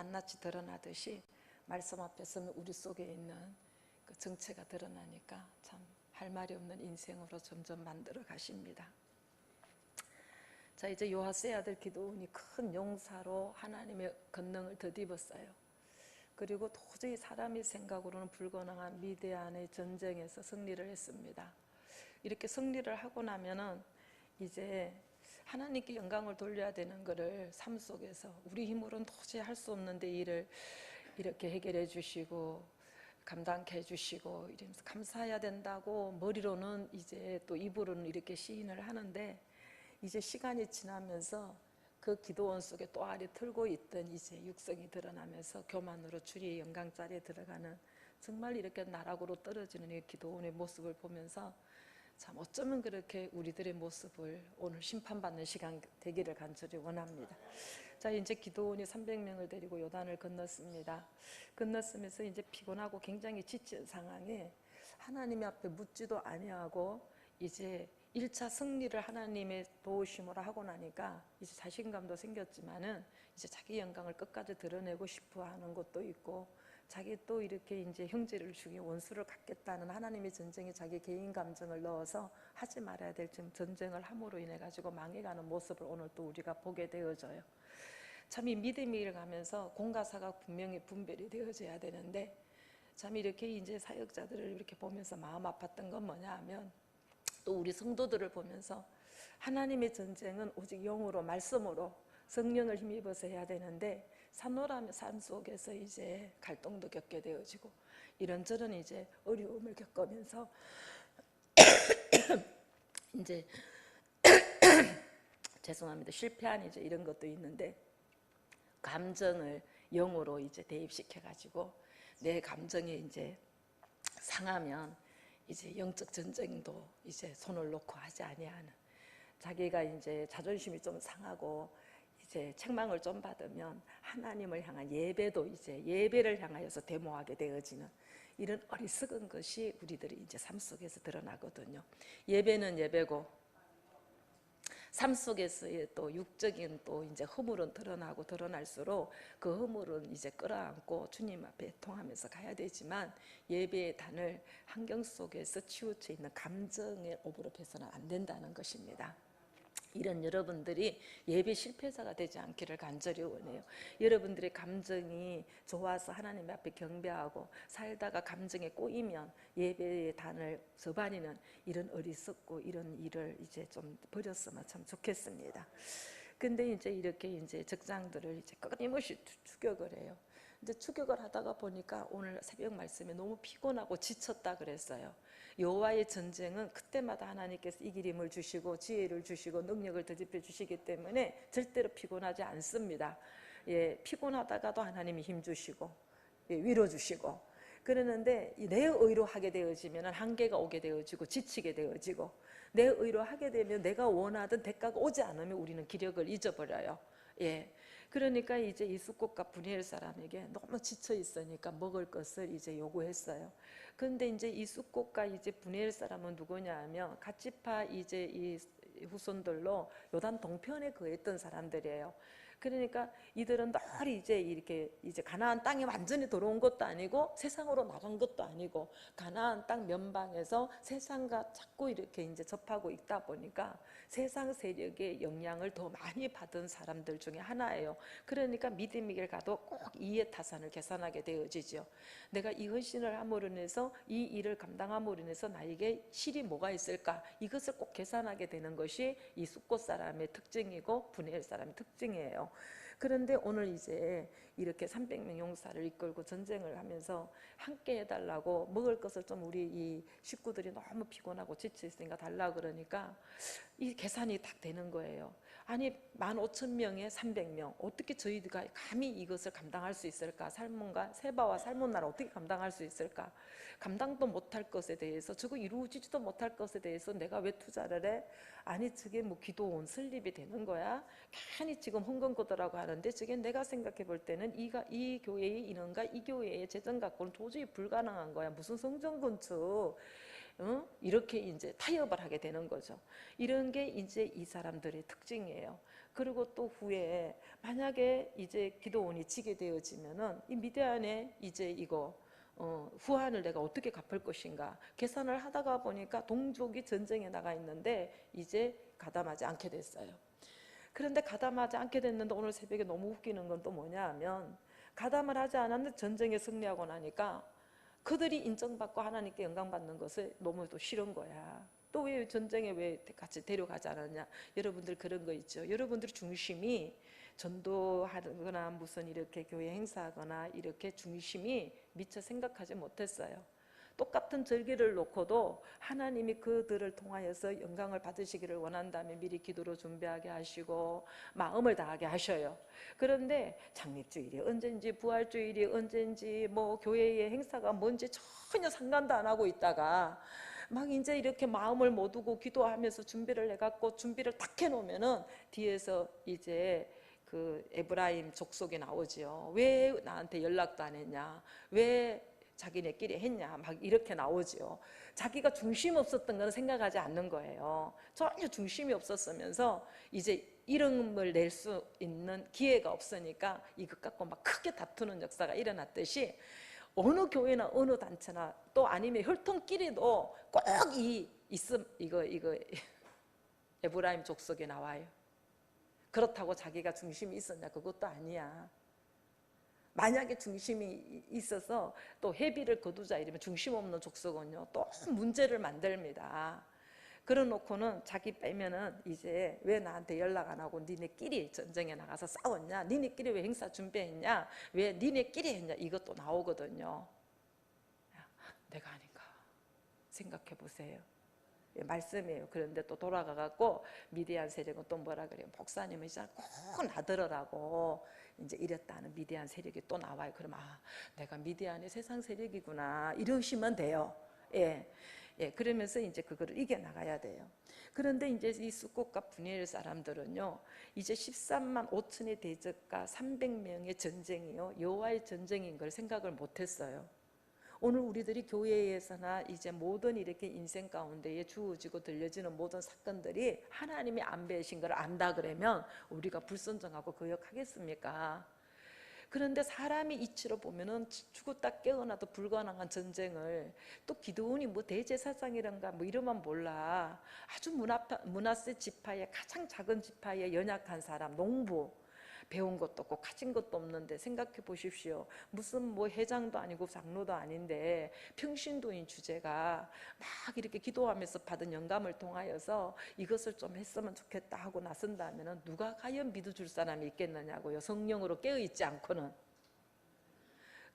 낱낱이 드러나듯이 말씀 앞에 서면 우리 속에 있는 그 정체가 드러나니까 참 할 말이 없는 인생으로 점점 만들어 가십니다. 자, 이제 요하스의 아들 기드온이 큰 용사로 하나님의 권능을 덧입었어요. 그리고 도저히 사람의 생각으로는 불가능한 미디안의 전쟁에서 승리를 했습니다. 이렇게 승리를 하고 나면은 이제 하나님께 영광을 돌려야 되는 것을 삶 속에서 우리 힘으로는 도저히 할 수 없는데 일을 이렇게 해결해 주시고 감당케 해주시고 이러면서 감사해야 된다고 머리로는 이제 또 입으로는 이렇게 시인을 하는데, 이제 시간이 지나면서 그 기도원 속에 또 알이 틀고 있던 이제 육성이 드러나면서 교만으로 주리의 영광자리에 들어가는, 정말 이렇게 나락으로 떨어지는 이 기도원의 모습을 보면서 참 어쩌면 그렇게 우리들의 모습을 오늘 심판받는 시간 되기를 간절히 원합니다. 자, 이제 기도원이 300명을 데리고 요단을 건넜습니다. 건넜으면서 이제 피곤하고 굉장히 지친 상황에 하나님 앞에 묻지도 아니하고 이제 1차 승리를 하나님의 도우심으로 하고 나니까 이제 자신감도 생겼지만은 이제 자기 영광을 끝까지 드러내고 싶어 하는 것도 있고, 자기 또 이렇게 이제 형제를 죽이고 원수를 갚겠다는 하나님의 전쟁에 자기 개인 감정을 넣어서 하지 말아야 될 전쟁을 함으로 인해 가지고 망해가는 모습을 오늘 또 우리가 보게 되어져요. 참 이 믿음이 가면서 공과 사가 분명히 분별이 되어져야 되는데, 참 이렇게 이제 사역자들을 이렇게 보면서 마음 아팠던 건 뭐냐 하면, 또 우리 성도들을 보면서 하나님의 전쟁은 오직 영으로 말씀으로 성령을 힘입어서 해야 되는데, 산노라면 산 속에서 이제 갈등도 겪게 되어지고 이런저런 이제 어려움을 겪으면서 이제 죄송합니다, 실패한 이제 이런 것도 있는데, 감정을 영으로 이제 대입시켜 가지고 내 감정이 이제 상하면 이제 영적 전쟁도 이제 손을 놓고 하지 아니하는, 자기가 이제 자존심이 좀 상하고 이제 책망을 좀 받으면 하나님을 향한 예배도 이제 예배를 향하여서 데모하게 되어지는 이런 어리석은 것이 우리들이 이제 삶 속에서 드러나거든요. 예배는 예배고 삶 속에서의 또 육적인 또 이제 허물은 드러나고 드러날수록 그 허물은 이제 끌어안고 주님 앞에 통하면서 가야 되지만, 예배의 단을 환경 속에서 치우쳐 있는 감정에 오버랩해서는 안 된다는 것입니다. 이런 여러분들이 예배 실패자가 되지 않기를 간절히 원해요. 여러분들의 감정이 좋아서 하나님 앞에 경배하고 살다가 감정에 꼬이면 예배의 단을 저버리는 이런 어리석고 이런 일을 이제 좀 버렸으면 참 좋겠습니다. 근데 이제 이렇게 이제 적장들을 이제 끊임없이 추격을 해요. 이제 추격을 하다가 보니까 오늘 새벽 말씀에 너무 피곤하고 지쳤다 그랬어요. 여호와의 전쟁은 그때마다 하나님께서 이길 힘을 주시고 지혜를 주시고 능력을 더집혀 주시기 때문에 절대로 피곤하지 않습니다. 예, 피곤하다가도 하나님이 힘 주시고 위로 주시고 그러는데, 내 의로 하게 되어지면 한계가 오게 되어지고 지치게 되어지고, 내 의로 하게 되면 내가 원하던 대가가 오지 않으면 우리는 기력을 잊어버려요. 예. 그러니까 이제 이 숫꽃과 브니엘 사람에게 너무 지쳐 있으니까 먹을 것을 이제 요구했어요. 그런데 이제 이 숫꽃과 이제 브니엘 사람은 누구냐 하면 갓지파 이제 이 후손들로 요단 동편에 거했던 사람들이에요. 그러니까 이들은 널리 이제 이렇게 이제 가나안 땅에 완전히 들어온 것도 아니고 세상으로 나간 것도 아니고 가나안 땅 면방에서 세상과 자꾸 이렇게 이제 접하고 있다 보니까 세상 세력의 영향을 더 많이 받은 사람들 중에 하나예요. 그러니까 믿음이길 가도 꼭 이해 타산을 계산하게 되어지죠. 내가 이 헌신을 함으로 인해서 이 일을 감당함으로 인해서 나에게 실이 뭐가 있을까, 이것을 꼭 계산하게 되는 것이 이 숫꽃 사람의 특징이고 브니엘 사람의 특징이에요. 그런데 오늘 이제 이렇게 300명 용사를 이끌고 전쟁을 하면서 함께 해달라고 먹을 것을 좀 우리 이 식구들이 너무 피곤하고 지쳐 있으니까 달라 그러니까 이 계산이 딱 되는 거예요. 아니 15,000명에 300명, 어떻게 저희가 감히 이것을 감당할 수 있을까? 살몬과 세바와 살몬나라 어떻게 감당할 수 있을까? 감당도 못할 것에 대해서, 저거 이루어지지도 못할 것에 대해서 내가 왜 투자를 해? 아니 저게 뭐 기도원 설립이 되는 거야? 괜히 지금 흥건거더라고 하는데, 저게 내가 생각해 볼 때는 이 교회의 인원과 이 교회의 재정 갖고는 도저히 불가능한 거야. 무슨 성전 건축, 이렇게 이제 타협을 하게 되는 거죠. 이런 게 이제 이 사람들의 특징이에요. 그리고 또 후에 만약에 이제 기드온이 지게 되어지면은 이 미디안에 이제 이거 후환을 내가 어떻게 갚을 것인가 계산을 하다가 보니까 동족이 전쟁에 나가 있는데 이제 가담하지 않게 됐어요. 그런데 가담하지 않게 됐는데 오늘 새벽에 너무 웃기는 건 또 뭐냐 하면 가담을 하지 않았는데 전쟁에 승리하고 나니까 그들이 인정받고 하나님께 영광받는 것을 너무 또 싫은 거야. 또 왜 전쟁에 왜 같이 데려가지 않았냐. 여러분들 그런 거 있죠. 여러분들 중심이 전도하거나 무슨 이렇게 교회 행사하거나 이렇게 중심이 미처 생각하지 못했어요. 똑같은 절기를 놓고도 하나님이 그들을 통하여서 영광을 받으시기를 원한다면 미리 기도로 준비하게 하시고 마음을 다하게 하셔요. 그런데 장립주일이 언젠지 부활주일이 언젠지 뭐 교회의 행사가 뭔지 전혀 상관도 안 하고 있다가 막 이제 이렇게 마음을 못 두고 기도하면서 준비를 해갖고 준비를 딱 해놓으면은 뒤에서 이제 그 에브라임 족속이 나오지요. 왜 나한테 연락도 안 했냐? 왜 자기네끼리 했냐? 막 이렇게 나오지요. 자기가 중심 없었던 건 생각하지 않는 거예요. 전혀 중심이 없었으면서 이제 이름을 낼 수 있는 기회가 없으니까 이것 갖고 막 크게 다투는 역사가 일어났듯이 어느 교회나 어느 단체나 또 아니면 혈통끼리도 꼭 이거 에브라임 족속에 나와요. 그렇다고 자기가 중심이 있었냐? 그것도 아니야. 만약에 중심이 있어서 또 회비를 거두자 이러면 중심 없는 족속은요 또 문제를 만듭니다. 그래 놓고는 자기 빼면은 이제 왜 나한테 연락 안 하고 니네끼리 전쟁에 나가서 싸웠냐? 니네끼리 왜 행사 준비했냐? 왜 니네끼리 했냐? 이것도 나오거든요. 내가 아닌가 생각해 보세요. 말씀이에요. 그런데 또 돌아가 갖고 미디안 세력은 또 뭐라 그래요? 목사님은 진짜 꼭 나들으라고 이제 이랬다는 미디안 세력이 또 나와요. 그럼 내가 미디안의 세상 세력이구나 이러시면 돼요. 그러면서 이제 그거를 이겨 나가야 돼요. 그런데 이제 이 숫꽃과 분이엘 사람들은요, 이제 13만 5천의 대적과 300명의 전쟁이요, 여호와의 전쟁인 걸 생각을 못했어요. 오늘 우리들이 교회에서나 이제 모든 이렇게 인생 가운데에 주어지고 들려지는 모든 사건들이 하나님이 안배이신 걸 안다 그러면 우리가 불순종하고 거역하겠습니까? 그런데 사람이 이치로 보면은 죽었다 깨어나도 불가능한 전쟁을 또 기드온이 뭐 대제사장이란가 뭐 이러면 몰라. 아주 므낫세 지파의 가장 작은 지파의 연약한 사람, 농부. 배운 것도 없고 가진 것도 없는데 생각해 보십시오. 무슨 뭐 회장도 아니고 장로도 아닌데 평신도인 주제가 막 이렇게 기도하면서 받은 영감을 통하여서 이것을 좀 했으면 좋겠다 하고 나선다면 누가 과연 믿어줄 사람이 있겠느냐고요. 성령으로 깨어있지 않고는.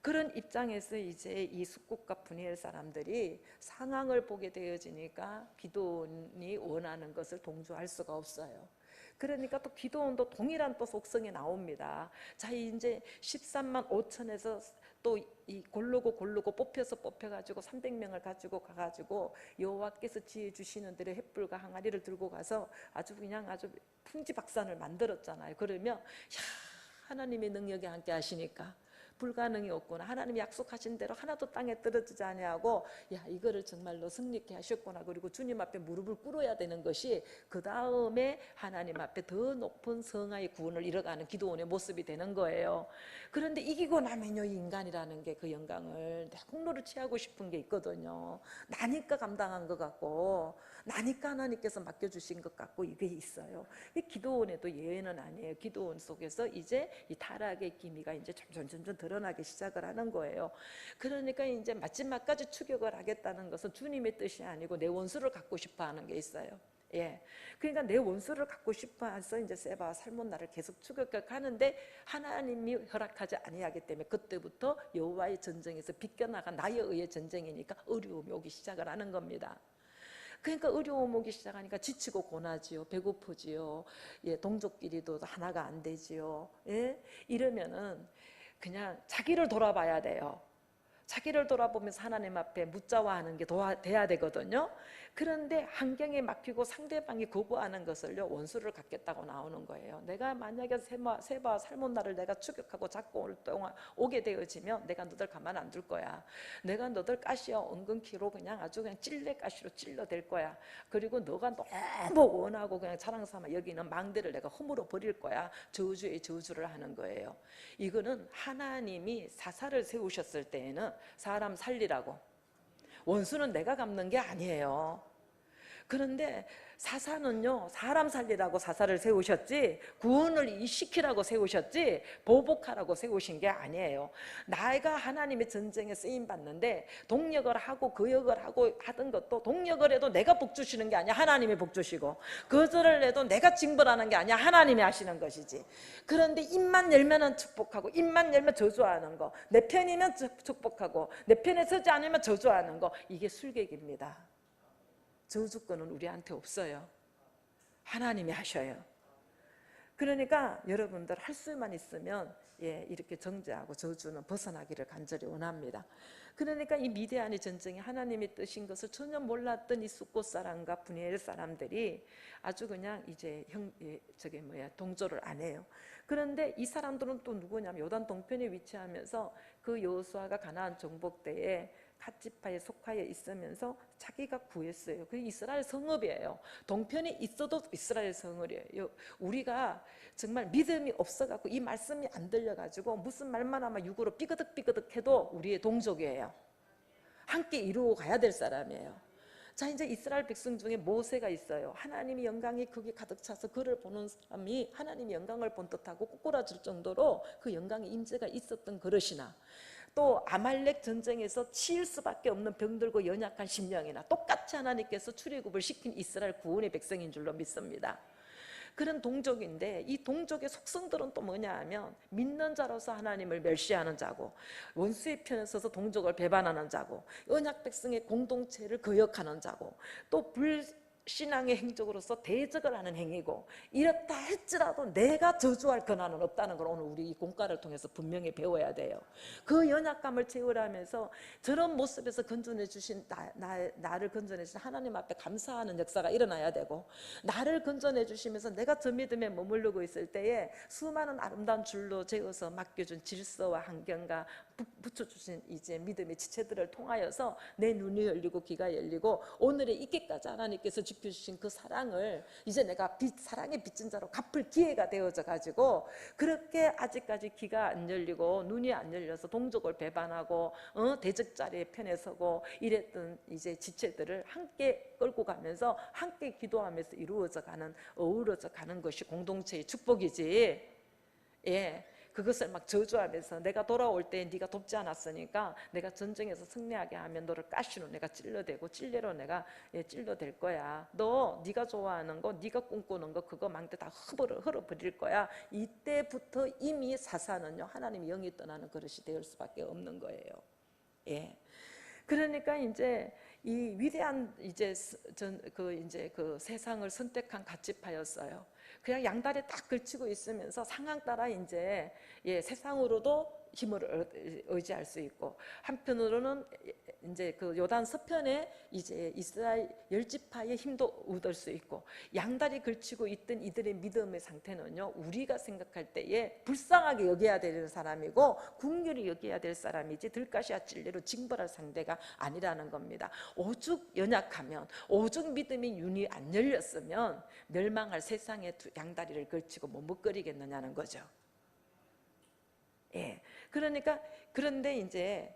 그런 입장에서 이제 이 숫꽃과 분이엘 사람들이 상황을 보게 되어지니까 기도원이 원하는 것을 동조할 수가 없어요. 그러니까 또 기도원도 동일한 또 속성이 나옵니다. 자, 이제 13만 5천에서 또 이 고르고 뽑혀가지고 300명을 가지고 가가지고 여호와께서 지혜 주시는 대로 횃불과 항아리를 들고 가서 아주 그냥 아주 풍지박산을 만들었잖아요. 그러면 하나님의 능력이 함께 하시니까 불가능이 없구나. 하나님이 약속하신 대로 하나도 땅에 떨어지지 아니하고 이거를 정말로 승리케 하셨구나. 그리고 주님 앞에 무릎을 꿇어야 되는 것이 그 다음에 하나님 앞에 더 높은 성화의 구원을 이뤄가는 기도원의 모습이 되는 거예요. 그런데 이기고 나면요, 이 인간이라는 게 그 영광을 내 공로를 취하고 싶은 게 있거든요. 나니까 감당한 것 같고 나니까 하나님께서 맡겨주신 것 같고 이게 있어요. 이 기도원에도 예외는 아니에요. 기도원 속에서 이제 이 타락의 기미가 이제 점점 드러나기 시작을 하는 거예요. 그러니까 이제 마지막까지 추격을 하겠다는 것은 주님의 뜻이 아니고 내 원수를 갖고 싶어 하는 게 있어요. 그러니까 내 원수를 갖고 싶어 해서 이제 세바와 살몬나를 계속 추격하는데 하나님이 허락하지 아니하기 때문에 그때부터 여호와의 전쟁에서 비껴나간 나에 의해 전쟁이니까 어려움이 오기 시작을 하는 겁니다. 그러니까 어려움 오기 시작하니까 지치고 고나지요. 배고프지요. 동족끼리도 하나가 안 되지요. 이러면은 그냥 자기를 돌아봐야 돼요. 자기를 돌아보면서 하나님 앞에 묻자와하는 게 돼야 되거든요. 그런데 환경에 막히고 상대방이 거부하는 것을요, 원수를 갖겠다고 나오는 거예요. 내가 만약에 세바와 살몬나를 내가 추격하고 잡고 올 동안 오게 되어지면 내가 너들 가만 안 둘 거야. 내가 너들 가시와 은근키로 그냥 아주 그냥 찔레가시로 찔러댈 거야. 그리고 너가 너무 원하고 그냥 자랑삼아 여기는 망대를 내가 허물어 버릴 거야. 저주의 저주를 하는 거예요. 이거는 하나님이 사사를 세우셨을 때에는 사람 살리라고, 원수는 내가 갚는 게 아니에요. 그런데 사사는요, 사람 살리라고 사사를 세우셨지 구원을 시키라고 세우셨지 보복하라고 세우신 게 아니에요. 내가 하나님의 전쟁에 쓰임받는데 동력을 하고 거역을 하고 하던 것도, 동력을 해도 내가 복 주시는 게 아니야, 하나님이 복 주시고, 거절을 해도 내가 징벌하는 게 아니야, 하나님이 하시는 것이지. 그런데 입만 열면은 축복하고 입만 열면 저주하는 거, 내 편이면 축복하고 내 편에 서지 않으면 저주하는 거, 이게 술객입니다. 저주권은 우리한테 없어요. 하나님이 하셔요. 그러니까 여러분들 할 수만 있으면 이렇게 정죄하고 저주는 벗어나기를 간절히 원합니다. 그러니까 이 미디안의 전쟁이 하나님이 뜨신 것을 전혀 몰랐던 이 숫곳 사람과 브니엘 사람들이 아주 그냥 이제 동조를 안 해요. 그런데 이 사람들은 또 누구냐면 요단 동편에 위치하면서 그 여호수아가 가나안 정복 때에 갓지파에 속하여 있으면서 자기가 구했어요. 그 이스라엘 성읍이에요. 동편이 있어도 이스라엘 성읍이에요. 우리가 정말 믿음이 없어갖고 이 말씀이 안 들려가지고 무슨 말만 하면 육으로 삐그덕삐그덕 해도 우리의 동족이에요. 함께 이루어 가야 될 사람이에요. 자, 이제 이스라엘 백성 중에 모세가 있어요. 하나님의 영광이 거기 가득 차서 그를 보는 사람이 하나님의 영광을 본 듯하고 꼬꾸라질 정도로 그 영광의 임재가 있었던 그릇이나, 또 아말렉 전쟁에서 치일 수밖에 없는 병들고 연약한 심령이나 똑같이 하나님께서 출애굽을 시킨 이스라엘 구원의 백성인 줄로 믿습니다. 그런 동족인데 이 동족의 속성들은 또 뭐냐 하면 믿는 자로서 하나님을 멸시하는 자고, 원수의 편에 서서 동족을 배반하는 자고, 언약 백성의 공동체를 거역하는 자고, 또 불신앙의 행적으로서 대적을 하는 행위고, 이렇다 할지라도 내가 저주할 권한은 없다는 걸 오늘 우리 이 공과를 통해서 분명히 배워야 돼요. 그 연약감을 채우라면서 저런 모습에서 건져내 주신 나를 건져내 주신 하나님 앞에 감사하는 역사가 일어나야 되고, 나를 건져내 주시면서 내가 저 믿음에 머무르고 있을 때에 수많은 아름다운 줄로 재어서 맡겨준 질서와 환경과 붙여주신 이제 믿음의 지체들을 통하여서 내 눈이 열리고 귀가 열리고 오늘의 있기까지 하나님께서 지켜주신 그 사랑을 이제 내가 사랑의 빚진 자로 갚을 기회가 되어져 가지고, 그렇게 아직까지 귀가 안 열리고 눈이 안 열려서 동족을 배반하고 대적 자리에 편에 서고 이랬던 이제 지체들을 함께 끌고 가면서 함께 기도하면서 이루어져 가는, 어우러져 가는 것이 공동체의 축복이지. 그것을 막 저주하면서 내가 돌아올 때 네가 돕지 않았으니까 내가 전쟁에서 승리하게 하면 너를 가시로 내가 찔러대고 찔레로 내가 찔러댈 거야. 너 네가 좋아하는 거, 네가 꿈꾸는 거, 그거 망대 다 흘어버릴 거야. 이때부터 이미 사사는요, 하나님의 영이 떠나는 그릇이 될 수밖에 없는 거예요. 그러니까 이제 이 위대한 이제 그 세상을 선택한 갓지파였어요. 그냥 양다리 딱 걸치고 있으면서 상황 따라 이제 세상으로도 힘을 의지할 수 있고, 한편으로는 이제 그 요단 서편에 이제 이스라엘 10지파의 힘도 얻을 수 있고, 양다리 걸치고 있던 이들의 믿음의 상태는요, 우리가 생각할 때에 불쌍하게 여겨야 되는 사람이고 긍휼히 여겨야 될 사람이지 들가시와 찔레로 징벌할 상대가 아니라는 겁니다. 오죽 연약하면, 오죽 믿음이 윤이 안 열렸으면 멸망할 세상에 양다리를 걸치고 머뭇거리겠느냐는 거죠. 그러니까 그런데 이제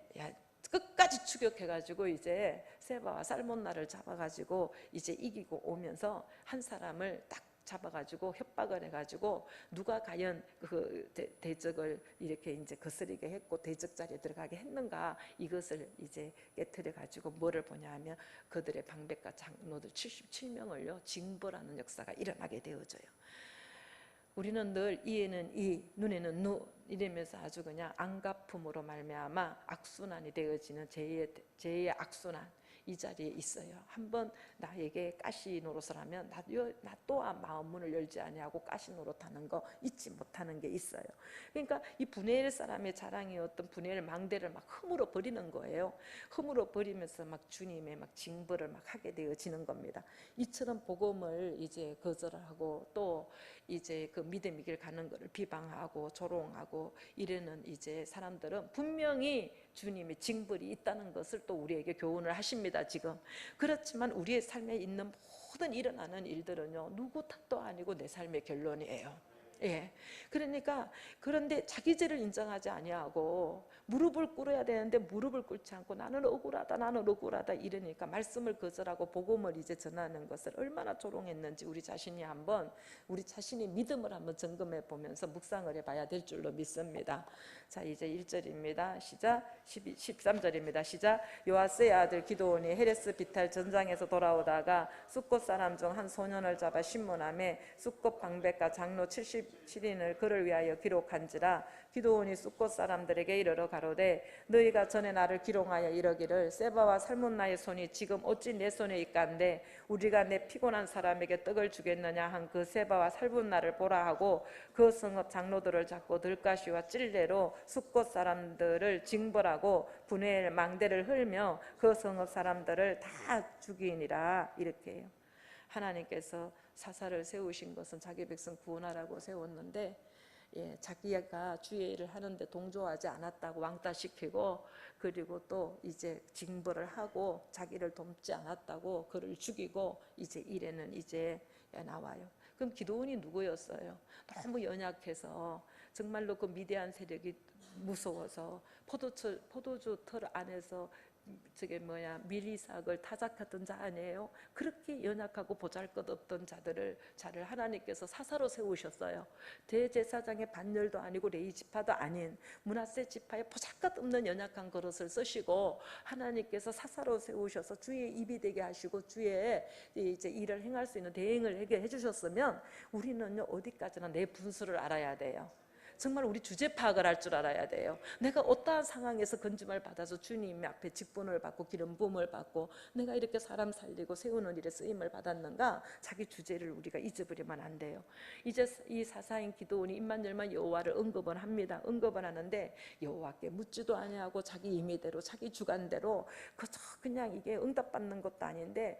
끝까지 추격해가지고 이제 세바와 살몬나를 잡아가지고 이제 이기고 오면서 한 사람을 딱 잡아가지고 협박을 해가지고 누가 과연 그 대적을 이렇게 이제 거스리게 했고 대적 자리에 들어가게 했는가, 이것을 이제 깨트려가지고 뭐를 보냐하면 그들의 방백과 장로들 77명을요 징벌하는 역사가 일어나게 되어져요. 우리는 늘 이에는 이, 눈에는 눈 이러면서 아주 그냥 안갚음으로 말미암아 악순환이 되어지는 제2의 악순환, 이 자리에 있어요. 한번 나에게 가시 노릇을 하면 나 또한 마음 문을 열지 아니하고 가시 노릇하는 거 잊지 못하는 게 있어요. 그러니까 이 분해엘 사람의 자랑이었던 분해엘 망대를 막 허물어 버리는 거예요. 허물어 버리면서 막 주님의 막 징벌을 막 하게 되어지는 겁니다. 이처럼 복음을 이제 거절하고 또 이제 그 믿음의 길 가는 거를 비방하고 조롱하고 이러는 이제 사람들은 분명히 주님의 징벌이 있다는 것을 또 우리에게 교훈을 하십니다. 지금 그렇지만 우리의 삶에 있는 모든 일어나는 일들은요, 누구 탓도 아니고 내 삶의 결론이에요. 예, 그러니까 그런데 자기 죄를 인정하지 아니하고 무릎을 꿇어야 되는데 무릎을 꿇지 않고 나는 억울하다 이러니까 말씀을 거절하고 복음을 이제 전하는 것을 얼마나 조롱했는지 우리 자신이 한번 우리 자신의 믿음을 한번 점검해 보면서 묵상을 해봐야 될 줄로 믿습니다. 자, 이제 1절입니다. 시작. 13절입니다. 시작. 요아스의 아들 기드온이 헤레스 비탈 전장에서 돌아오다가 숫곳 사람 중 한 소년을 잡아 신문함에 숫곳 방백과 장로 77인을 그를 위하여 기록한지라. 기드온이 숫곳 사람들에게 이르러 가로되 너희가 전에 나를 기롱하여 이러기를 세바와 살문나의 손이 지금 어찌 내 손에 있간데 우리가 내 피곤한 사람에게 떡을 주겠느냐 한 그 세바와 살문나를 보라 하고 그 성읍 장로들을 잡고 들가시와 찔레로 숫곳 사람들을 징벌하고 분해엘 망대를 흘며 그 성읍 사람들을 다 죽이니라. 이렇게 해요. 하나님께서 사사를 세우신 것은 자기 백성 구원하라고 세웠는데 자기가 주의 일을 하는데 동조하지 않았다고 왕따시키고 그리고 또 이제 징벌을 하고 자기를 돕지 않았다고 그를 죽이고 이제 이래는 이제 나와요. 그럼 기드온이 누구였어요? 너무 연약해서 정말로 그 미디안 세력이 무서워서 포도주 틀 안에서 밀이삭을 타작했던 자 아니에요? 그렇게 연약하고 보잘것없던 자를 하나님께서 사사로 세우셨어요. 대제사장의 반열도 아니고 레위 지파도 아닌 므낫세 지파의 보잘것없는 연약한 그릇을 쓰시고 하나님께서 사사로 세우셔서 주의 입이 되게 하시고 주의 이제 일을 행할 수 있는 대행을 해주셨으면 우리는요 어디까지나 내 분수를 알아야 돼요. 정말 우리 주제 파악을 할 줄 알아야 돼요. 내가 어떠한 상황에서 건짐을 받아서 주님 앞에 직분을 받고 기름 부음을 받고 내가 이렇게 사람 살리고 세우는 일에 쓰임을 받았는가, 자기 주제를 우리가 잊어버리면 안 돼요. 이제 이 사사인 기드온이 입만 열면 여호와를 언급을 합니다. 언급을 하는데 여호와께 묻지도 아니하고 자기 임의대로 자기 주관대로 그냥 이게 응답받는 것도 아닌데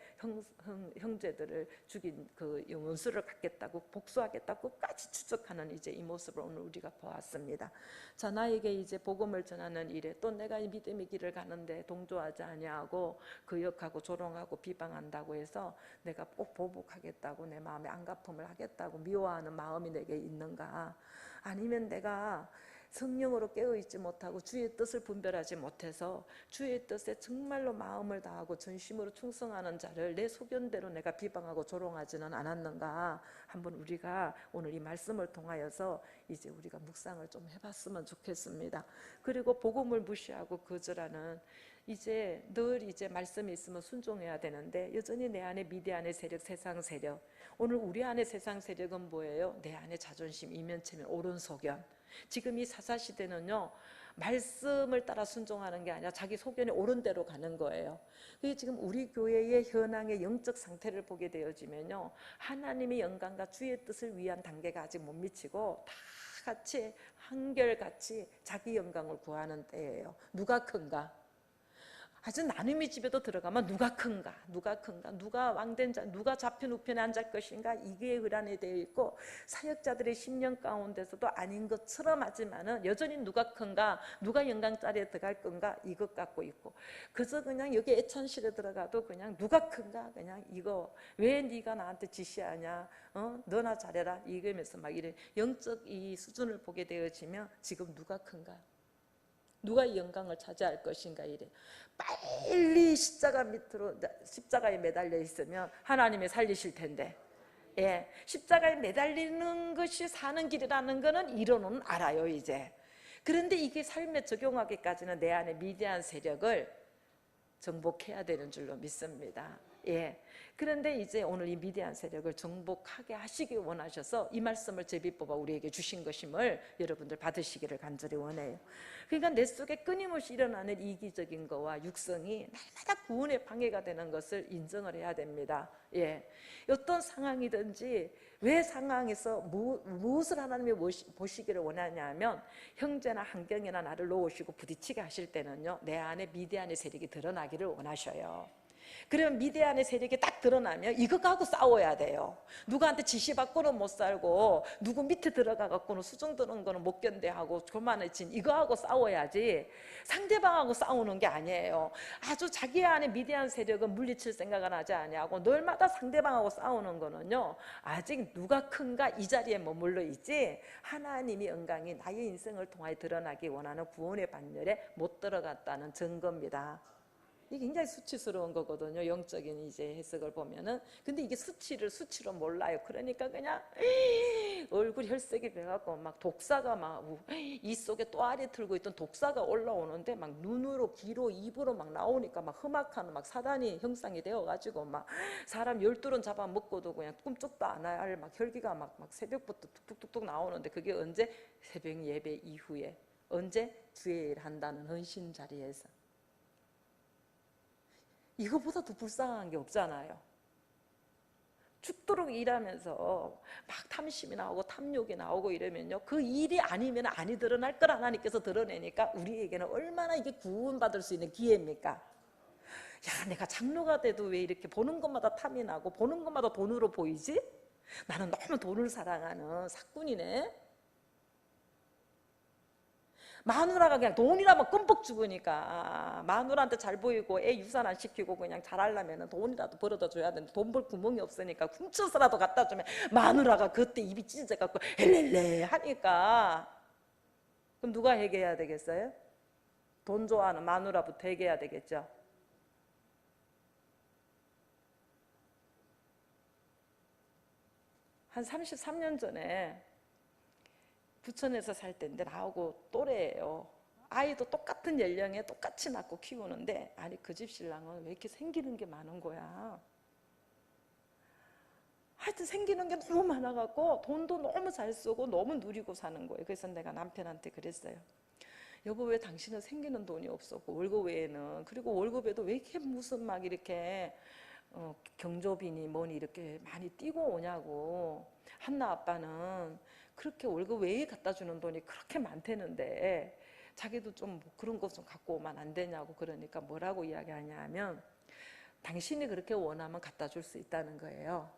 형제들을 죽인 그 원수를 갚겠다고 복수하겠다고 끝까지 추적하는 이제 이 모습을 오늘 우리가 보았습니다. 자, 나에게 이제 복음을 전하는 일에 또 내가 이 믿음의 길을 가는데 동조하지 아니하고 거역하고 조롱하고 비방한다고 해서 내가 꼭 보복하겠다고 내 마음에 안갚음을 하겠다고 미워하는 마음이 내게 있는가? 아니면 내가 성령으로 깨어있지 못하고 주의 뜻을 분별하지 못해서 주의 뜻에 정말로 마음을 다하고 전심으로 충성하는 자를 내 소견대로 내가 비방하고 조롱하지는 않았는가? 한번 우리가 오늘 이 말씀을 통하여서 이제 우리가 묵상을 좀 해봤으면 좋겠습니다. 그리고 복음을 무시하고 거절하는 이제 늘 이제 말씀이 있으면 순종해야 되는데 여전히 내 안에 미디안의 세력, 세상 세력. 오늘 우리 안에 세상 세력은 뭐예요? 내 안에 자존심, 이면체면, 옳은 소견. 지금 이 사사시대는요 말씀을 따라 순종하는 게 아니라 자기 소견이 옳은 대로 가는 거예요. 그게 지금 우리 교회의 현황의 영적 상태를 보게 되어지면요 하나님의 영광과 주의 뜻을 위한 단계가 아직 못 미치고 다 같이 한결같이 자기 영광을 구하는 때예요. 누가 큰가? 아주 나눔의 집에도 들어가면 누가 큰가, 누가 왕된 자, 누가 좌편 우편에 앉을 것인가, 이게 의란이 되어 있고 사역자들의 심령 가운데서도 아닌 것처럼 하지만은 여전히 누가 큰가, 누가 영광자리에 들어갈 건가 이것 갖고 있고, 그저 그냥 여기 애찬실에 들어가도 그냥 누가 큰가, 그냥 이거 왜 네가 나한테 지시하냐, 너나 잘해라 이거면서 막 이래 영적 이 수준을 보게 되어지면 지금 누가 큰가? 누가 이 영광을 차지할 것인가 이래. 빨리 십자가 밑으로 십자가에 매달려 있으면 하나님이 살리실 텐데, 십자가에 매달리는 것이 사는 길이라는 거는 이론은 알아요 이제. 그런데 이게 삶에 적용하기까지는 내 안에 미디안 세력을 정복해야 되는 줄로 믿습니다. 예. 그런데 이제 오늘 이 미디안 세력을 정복하게 하시기 원하셔서 이 말씀을 제비뽑아 우리에게 주신 것임을 여러분들 받으시기를 간절히 원해요. 그러니까 내 속에 끊임없이 일어나는 이기적인 거와 육성이 날마다 구원의 방해가 되는 것을 인정을 해야 됩니다. 예. 어떤 상황이든지 왜 상황에서 무엇을 하나님이 보시기를 원하냐면 형제나 환경이나 나를 놓으시고 부딪히게 하실 때는요, 내 안에 미디안의 세력이 드러나기를 원하셔요. 그러면 미디안의 세력이 딱 드러나면 이거 갖고 싸워야 돼요. 누구한테 지시받고는 못 살고 누구 밑에 들어가 갖고는 수정 드는 거는 못 견뎌하고 교만해진 이거 하고 싸워야지 상대방하고 싸우는 게 아니에요. 아주 자기 안에 미디안 세력은 물리칠 생각은 하지 아니하고 날마다 상대방하고 싸우는 거는요, 아직 누가 큰가 이 자리에 머물러 있지 하나님이 영광이 나의 인생을 통하여 드러나기 원하는 구원의 반열에 못 들어갔다는 증거입니다. 이게 굉장히 수치스러운 거거든요. 영적인 이제 해석을 보면은. 근데 이게 수치로 몰라요. 그러니까 그냥 얼굴 혈색이 배갖고 막 독사가 막 이 속에 또아리 틀고 있던 독사가 올라오는데 막 눈으로 귀로 입으로 막 나오니까 막 험악한 막 사단이 형상이 되어가지고 막 사람 12론 잡아먹고도 그냥 꿈쩍도 안 할 막 혈기가 막 새벽부터 툭툭툭툭 나오는데 그게 언제? 새벽 예배 이후에. 언제? 주의 일 한다는 헌신 자리에서. 이거보다 더 불쌍한 게 없잖아요. 죽도록 일하면서 막 탐심이 나오고 탐욕이 나오고 이러면요, 그 일이 아니면 아니 드러날 걸 하나님께서 드러내니까 우리에게는 얼마나 이게 구원받을 수 있는 기회입니까? 야, 내가 장로가 돼도 왜 이렇게 보는 것마다 탐이 나고 보는 것마다 돈으로 보이지? 나는 너무 돈을 사랑하는 사꾼이네. 마누라가 그냥 돈이라면 끔뻑 죽으니까 마누라한테 잘 보이고 애 유산 안 시키고 그냥 잘하려면 돈이라도 벌어다 줘야 되는데 돈 벌 구멍이 없으니까 훔쳐서라도 갖다 주면 마누라가 그때 입이 찢어져갖고 헬렐레 하니까 그럼 누가 해결해야 되겠어요? 돈 좋아하는 마누라부터 해결해야 되겠죠. 한 33년 전에 부천에서 살 때인데 나하고 또래예요. 아이도 똑같은 연령에 똑같이 낳고 키우는데 아니 그 집 신랑은 왜 이렇게 생기는 게 많은 거야. 하여튼 생기는 게 너무 많아갖고 돈도 너무 잘 쓰고 너무 누리고 사는 거예요. 그래서 내가 남편한테 그랬어요. 여보, 왜 당신은 생기는 돈이 없었고 월급 외에는, 그리고 월급에도 왜 이렇게 무슨 막 이렇게 경조비니 뭐니 이렇게 많이 띄고 오냐고. 한나 아빠는 그렇게 월급 외에 갖다 주는 돈이 그렇게 많대는데 자기도 좀 그런 것 좀 갖고 오면 안 되냐고. 그러니까 뭐라고 이야기하냐 하면 당신이 그렇게 원하면 갖다 줄 수 있다는 거예요.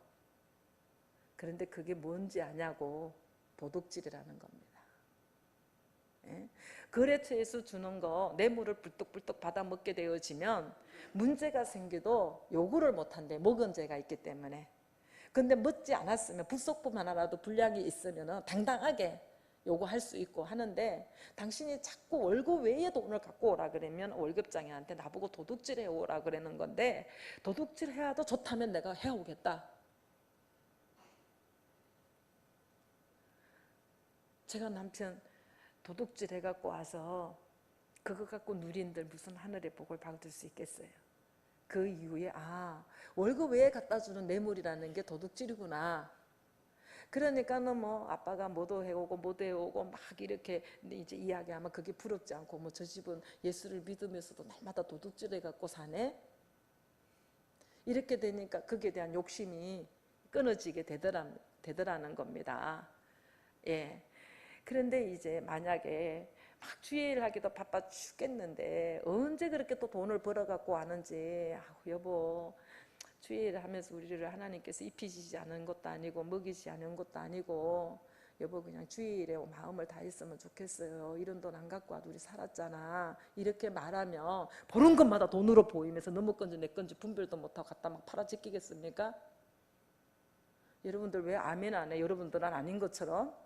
그런데 그게 뭔지 아냐고. 도둑질이라는 겁니다. 예? 거래처에서 주는 거 뇌물을 불떡불떡 받아 먹게 되어지면 문제가 생겨도 요구를 못한대. 모건죄가 있기 때문에. 근데 먹지 않았으면 불속품 하나라도 분량이 있으면 당당하게 요구할 수 있고 하는데 당신이 자꾸 월급 외에 돈을 갖고 오라 그러면 월급장애한테 나보고 도둑질 해오라 그러는 건데 도둑질 해야도 좋다면 내가 해오겠다. 제가 남편 도둑질 해갖고 와서 그거 갖고 누린들 무슨 하늘의 복을 받을 수 있겠어요. 그 이후에 월급 외에 갖다 주는 뇌물이라는 게 도둑질이구나. 그러니까는 뭐 아빠가 뭐도 해오고 뭐도 해오고 막 이렇게 이제 이야기하면 그게 부럽지 않고 뭐 저 집은 예수를 믿으면서도 날마다 도둑질 해갖고 사네. 이렇게 되니까 그게 대한 욕심이 끊어지게 되더라는 겁니다. 예. 그런데 이제 만약에 막 주일을 하기도 바빠 죽겠는데 언제 그렇게 또 돈을 벌어갖고 와는지, 여보 주일 하면서 우리를 하나님께서 입히시지 않은 것도 아니고 먹이지 않은 것도 아니고 여보 그냥 주일에 마음을 다했으면 좋겠어요. 이런 돈 안 갖고 와도 우리 살았잖아. 이렇게 말하면 보는 것마다 돈으로 보이면서 너무 건지 내 건지 분별도 못하고 갖다 막 팔아짓기겠습니까? 여러분들 왜 아멘 안 해? 여러분들은 아닌 것처럼.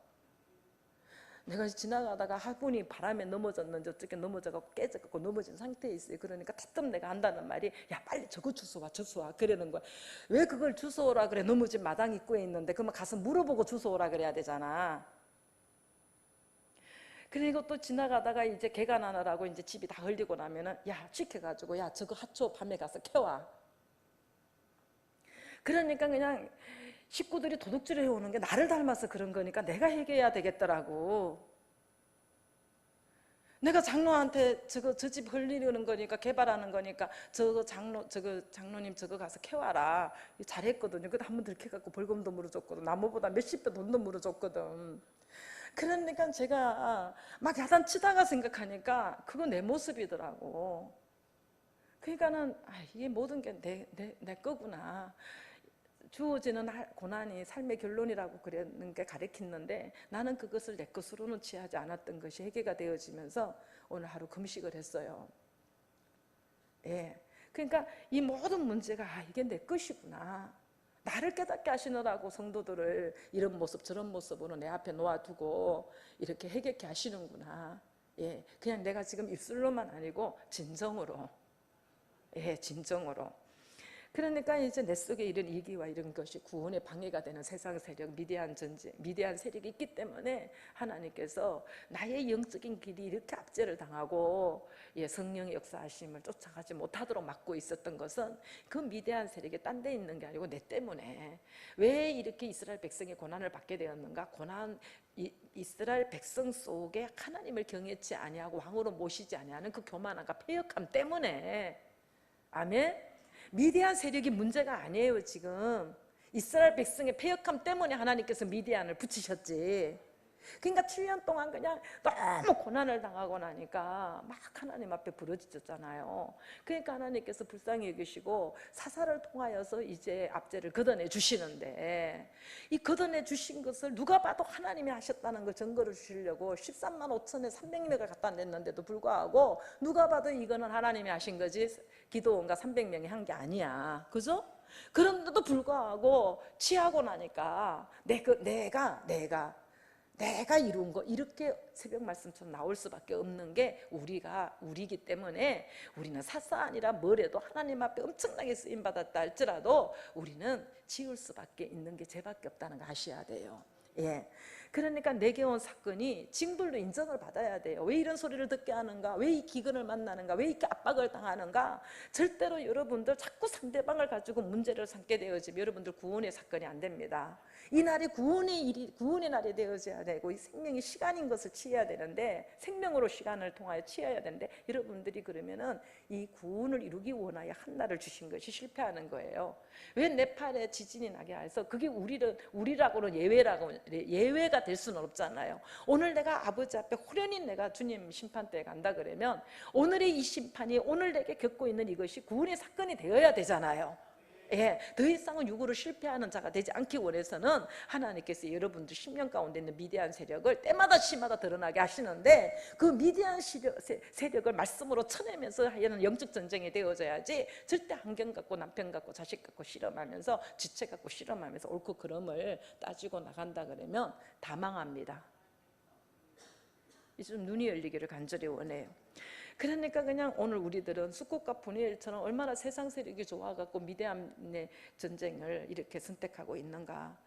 내가 지나가다가 화분이 바람에 넘어졌는지 어떻게 넘어져갖고 깨져갖고 넘어진 상태에 있어요. 그러니까 대뜸 내가 한다는 말이 야 빨리 저거 주워와 주워와 그러는 거야. 왜 그걸 주워오라 그래? 넘어진 마당 입구에 있는데. 그러면 가서 물어보고 주워오라 그래야 되잖아. 그리고 또 지나가다가 이제 개가 나느라고 이제 집이 다 흘리고 나면은 야 시켜가지고 야 저거 하초 밤에 가서 캐와. 그러니까 그냥 식구들이 도둑질을 해오는 게 나를 닮아서 그런 거니까 내가 해결해야 되겠더라고. 내가 장로한테 저 집 흘리는 거니까, 개발하는 거니까 저거 장로님 저거 가서 캐와라 잘했거든요. 그때 한번 들켜갖고 벌금도 물어줬거든. 나무보다 몇십 배 돈도 물어줬거든. 그러니까 제가 막 야단치다가 생각하니까 그거 내 모습이더라고. 그러니까는 이게 모든 게 내 거구나. 주어지는 고난이 삶의 결론이라고 그랬는 게 가르쳤는데, 나는 그것을 내 것으로는 취하지 않았던 것이 회개가 되어지면서 오늘 하루 금식을 했어요. 예. 그러니까 이 모든 문제가 이게 내 것이구나. 나를 깨닫게 하시느라고 성도들을 이런 모습 저런 모습으로 내 앞에 놓아두고 이렇게 회개케 하시는구나. 예. 그냥 내가 지금 입술로만 아니고 진정으로. 예, 진정으로. 그러니까 이제 내 속에 이런 이기와 이런 것이 구원의 방해가 되는 세상 세력, 미대한 전쟁, 미대한 세력이 있기 때문에 하나님께서 나의 영적인 길이 이렇게 압제를 당하고 성령의 역사하심을 쫓아가지 못하도록 막고 있었던 것은 그 미대한 세력이 딴 데 있는 게 아니고 내 때문에. 왜 이렇게 이스라엘 백성이 고난을 받게 되었는가? 이스라엘 백성 속에 하나님을 경외치 아니하고 왕으로 모시지 아니하는 그 교만함과 패역함 때문에. 아멘. 미디안 세력이 문제가 아니에요. 지금 이스라엘 백성의 패역함 때문에 하나님께서 미디안을 붙이셨지. 그러니까 7년 동안 그냥 너무 고난을 당하고 나니까 막 하나님 앞에 부르짖었잖아요. 그러니까 하나님께서 불쌍히 여기시고 사사를 통하여서 이제 압제를 걷어내 주시는데, 이 걷어내 주신 것을 누가 봐도 하나님이 하셨다는 걸 증거를 주시려고 13만 5천에 300명을 갖다 냈는데도 불구하고 누가 봐도 이거는 하나님이 하신 거지 기도원과 300명이 한 게 아니야. 그죠? 그런데도 불구하고 취하고 나니까 내가 이룬 거, 이렇게 새벽 말씀처럼 나올 수밖에 없는 게 우리기 때문에, 우리는 사사 아니라 뭐래도 하나님 앞에 엄청나게 쓰임 받았다 할지라도 우리는 지을 수밖에 있는 게 죄밖에 없다는 거 아셔야 돼요. 예. 그러니까 내게 온 사건이 징벌로 인정을 받아야 돼요. 왜 이런 소리를 듣게 하는가? 왜 이 기근을 만나는가? 왜 이렇게 압박을 당하는가? 절대로 여러분들 자꾸 상대방을 가지고 문제를 삼게 되어지면 여러분들 구원의 사건이 안 됩니다. 이 날이 구원의 날이 되어져야 되고, 이 생명이 시간인 것을 취해야 되는데, 생명으로 시간을 통하여 취해야 되는데, 여러분들이 그러면은 이 구원을 이루기 원하여 한 날을 주신 것이 실패하는 거예요. 왜 네팔에 지진이 나게 해서 그게 우리라고는 예외가 될 수는 없잖아요. 오늘 내가 아버지 앞에 호련히 내가 주님 심판대에 간다 그러면 오늘의 이 심판이 오늘 내게 겪고 있는 이것이 구원의 사건이 되어야 되잖아요. 예, 더 이상은 육으로 실패하는 자가 되지 않기 원해서는 하나님께서 여러분들 10년 가운데 있는 미디안 세력을 때마다 시마다 드러나게 하시는데, 그 미디안 세력을 말씀으로 쳐내면서 하는 영적 전쟁이 되어져야지, 절대 환경 갖고 남편 갖고 자식 갖고 실험하면서 지체 갖고 실험하면서 옳고 그름을 따지고 나간다 그러면 다 망합니다. 이제 좀 눈이 열리기를 간절히 원해요. 그러니까 그냥 오늘 우리들은 숫꽃과 분이엘처럼 얼마나 세상 세력이 좋아갖고 미대함의 전쟁을 이렇게 선택하고 있는가.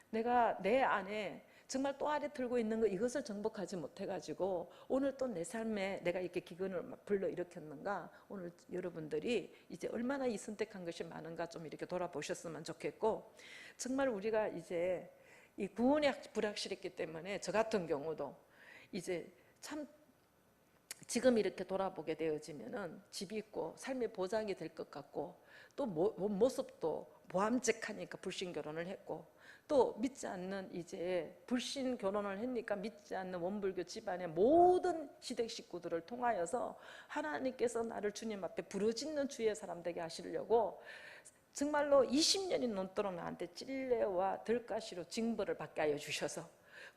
내가 내 안에 정말 또 아래 들고 있는 거, 이것을 정복하지 못해가지고 오늘 또 내 삶에 내가 이렇게 기근을 불러일으켰는가. 오늘 여러분들이 이제 얼마나 이 선택한 것이 많은가 좀 이렇게 돌아보셨으면 좋겠고, 정말 우리가 이제 이 구원이 불확실했기 때문에 저 같은 경우도 이제 참 지금 이렇게 돌아보게 되어지면은 집이 있고 삶의 보장이 될 것 같고, 또 모습도 보암직하니까 불신 결혼을 했고, 또 믿지 않는 이제 불신 결혼을 했니까 믿지 않는 원불교 집안의 모든 시댁 식구들을 통하여서 하나님께서 나를 주님 앞에 부르짖는 주의 사람 되게 하시려고 정말로 20년이 넘도록 나한테 찔레와 들가시로 징벌을 받게 하여 주셔서,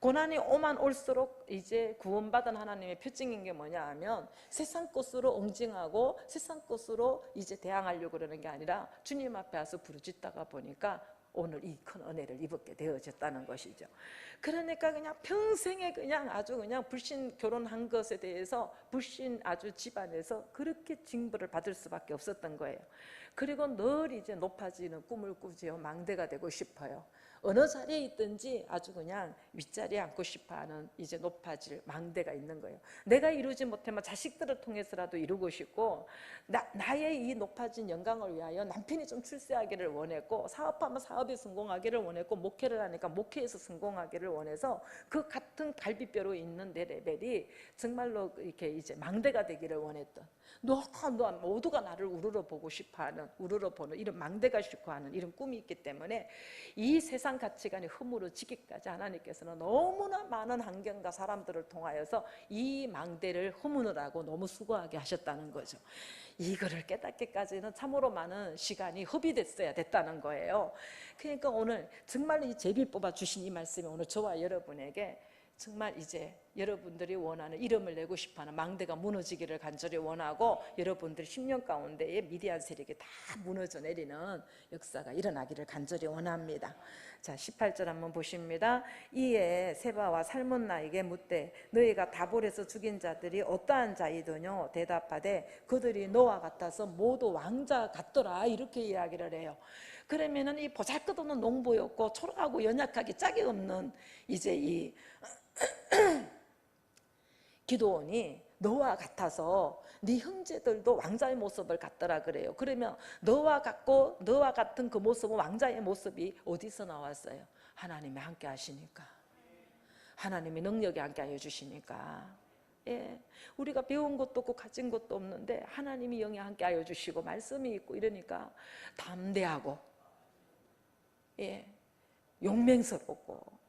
고난이 오만 올수록 이제 구원받은 하나님의 표징인 게 뭐냐 하면, 세상 것으로 옹징하고 세상 것으로 이제 대항하려고 그러는 게 아니라 주님 앞에 와서 부르짖다가 보니까 오늘 이 큰 은혜를 입었게 되어졌다는 것이죠. 그러니까 그냥 평생에 그냥 아주 그냥 불신 결혼한 것에 대해서 불신 아주 집안에서 그렇게 징벌을 받을 수밖에 없었던 거예요. 그리고 늘 이제 높아지는 꿈을 꾸지요. 망대가 되고 싶어요. 어느 자리에 있든지 아주 그냥 윗자리에 앉고 싶어하는 이제 높아질 망대가 있는 거예요. 내가 이루지 못하면 자식들을 통해서라도 이루고 싶고, 나의 이 높아진 영광을 위하여 남편이 좀 출세하기를 원했고, 사업하면 사업에 성공하기를 원했고, 목회를 하니까 목회에서 성공하기를 원해서 그 같은 갈비뼈로 있는 내 레벨이 정말로 이렇게 이제 망대가 되기를 원했던, 모두가 나를 우러러 보고 싶어하는, 우러러 보는 이런 망대가 싶어하는 이런 꿈이 있기 때문에 이 세상 가치관이 허물어지기까지 하나님께서는 너무나 많은 환경과 사람들을 통하여서 이 망대를 허무느라고 너무 수고하게 하셨다는 거죠. 이거를 깨닫기까지는 참으로 많은 시간이 허비됐어야 됐다는 거예요. 그러니까 오늘 정말 이 제비 뽑아 주신 이 말씀이 오늘 저와 여러분에게 정말 이제 여러분들이 원하는 이름을 내고 싶어하는 망대가 무너지기를 간절히 원하고, 여러분들 10년 가운데에 미디안 세력이 다 무너져 내리는 역사가 일어나기를 간절히 원합니다. 자, 18절 한번 보십니다. 이에 세바와 살문나에게 묻되 너희가 다볼에서 죽인 자들이 어떠한 자이더뇨? 대답하되 그들이 너와 같아서 모두 왕자 같더라, 이렇게 이야기를 해요. 그러면은 이 보잘것없는 농부였고 초라하고 연약하기 짝이 없는 이제 이 기드온이 너와 같아서 네 형제들도 왕자의 모습을 갖더라 그래요. 그러면 너와 같은 그 모습은, 왕자의 모습이 어디서 나왔어요? 하나님이 함께 하시니까, 하나님이 능력이 함께 하여 주시니까. 예, 우리가 배운 것도 없고 가진 것도 없는데 하나님이 영이 함께 하여 주시고 말씀이 있고 이러니까 담대하고, 예, 용맹스럽고,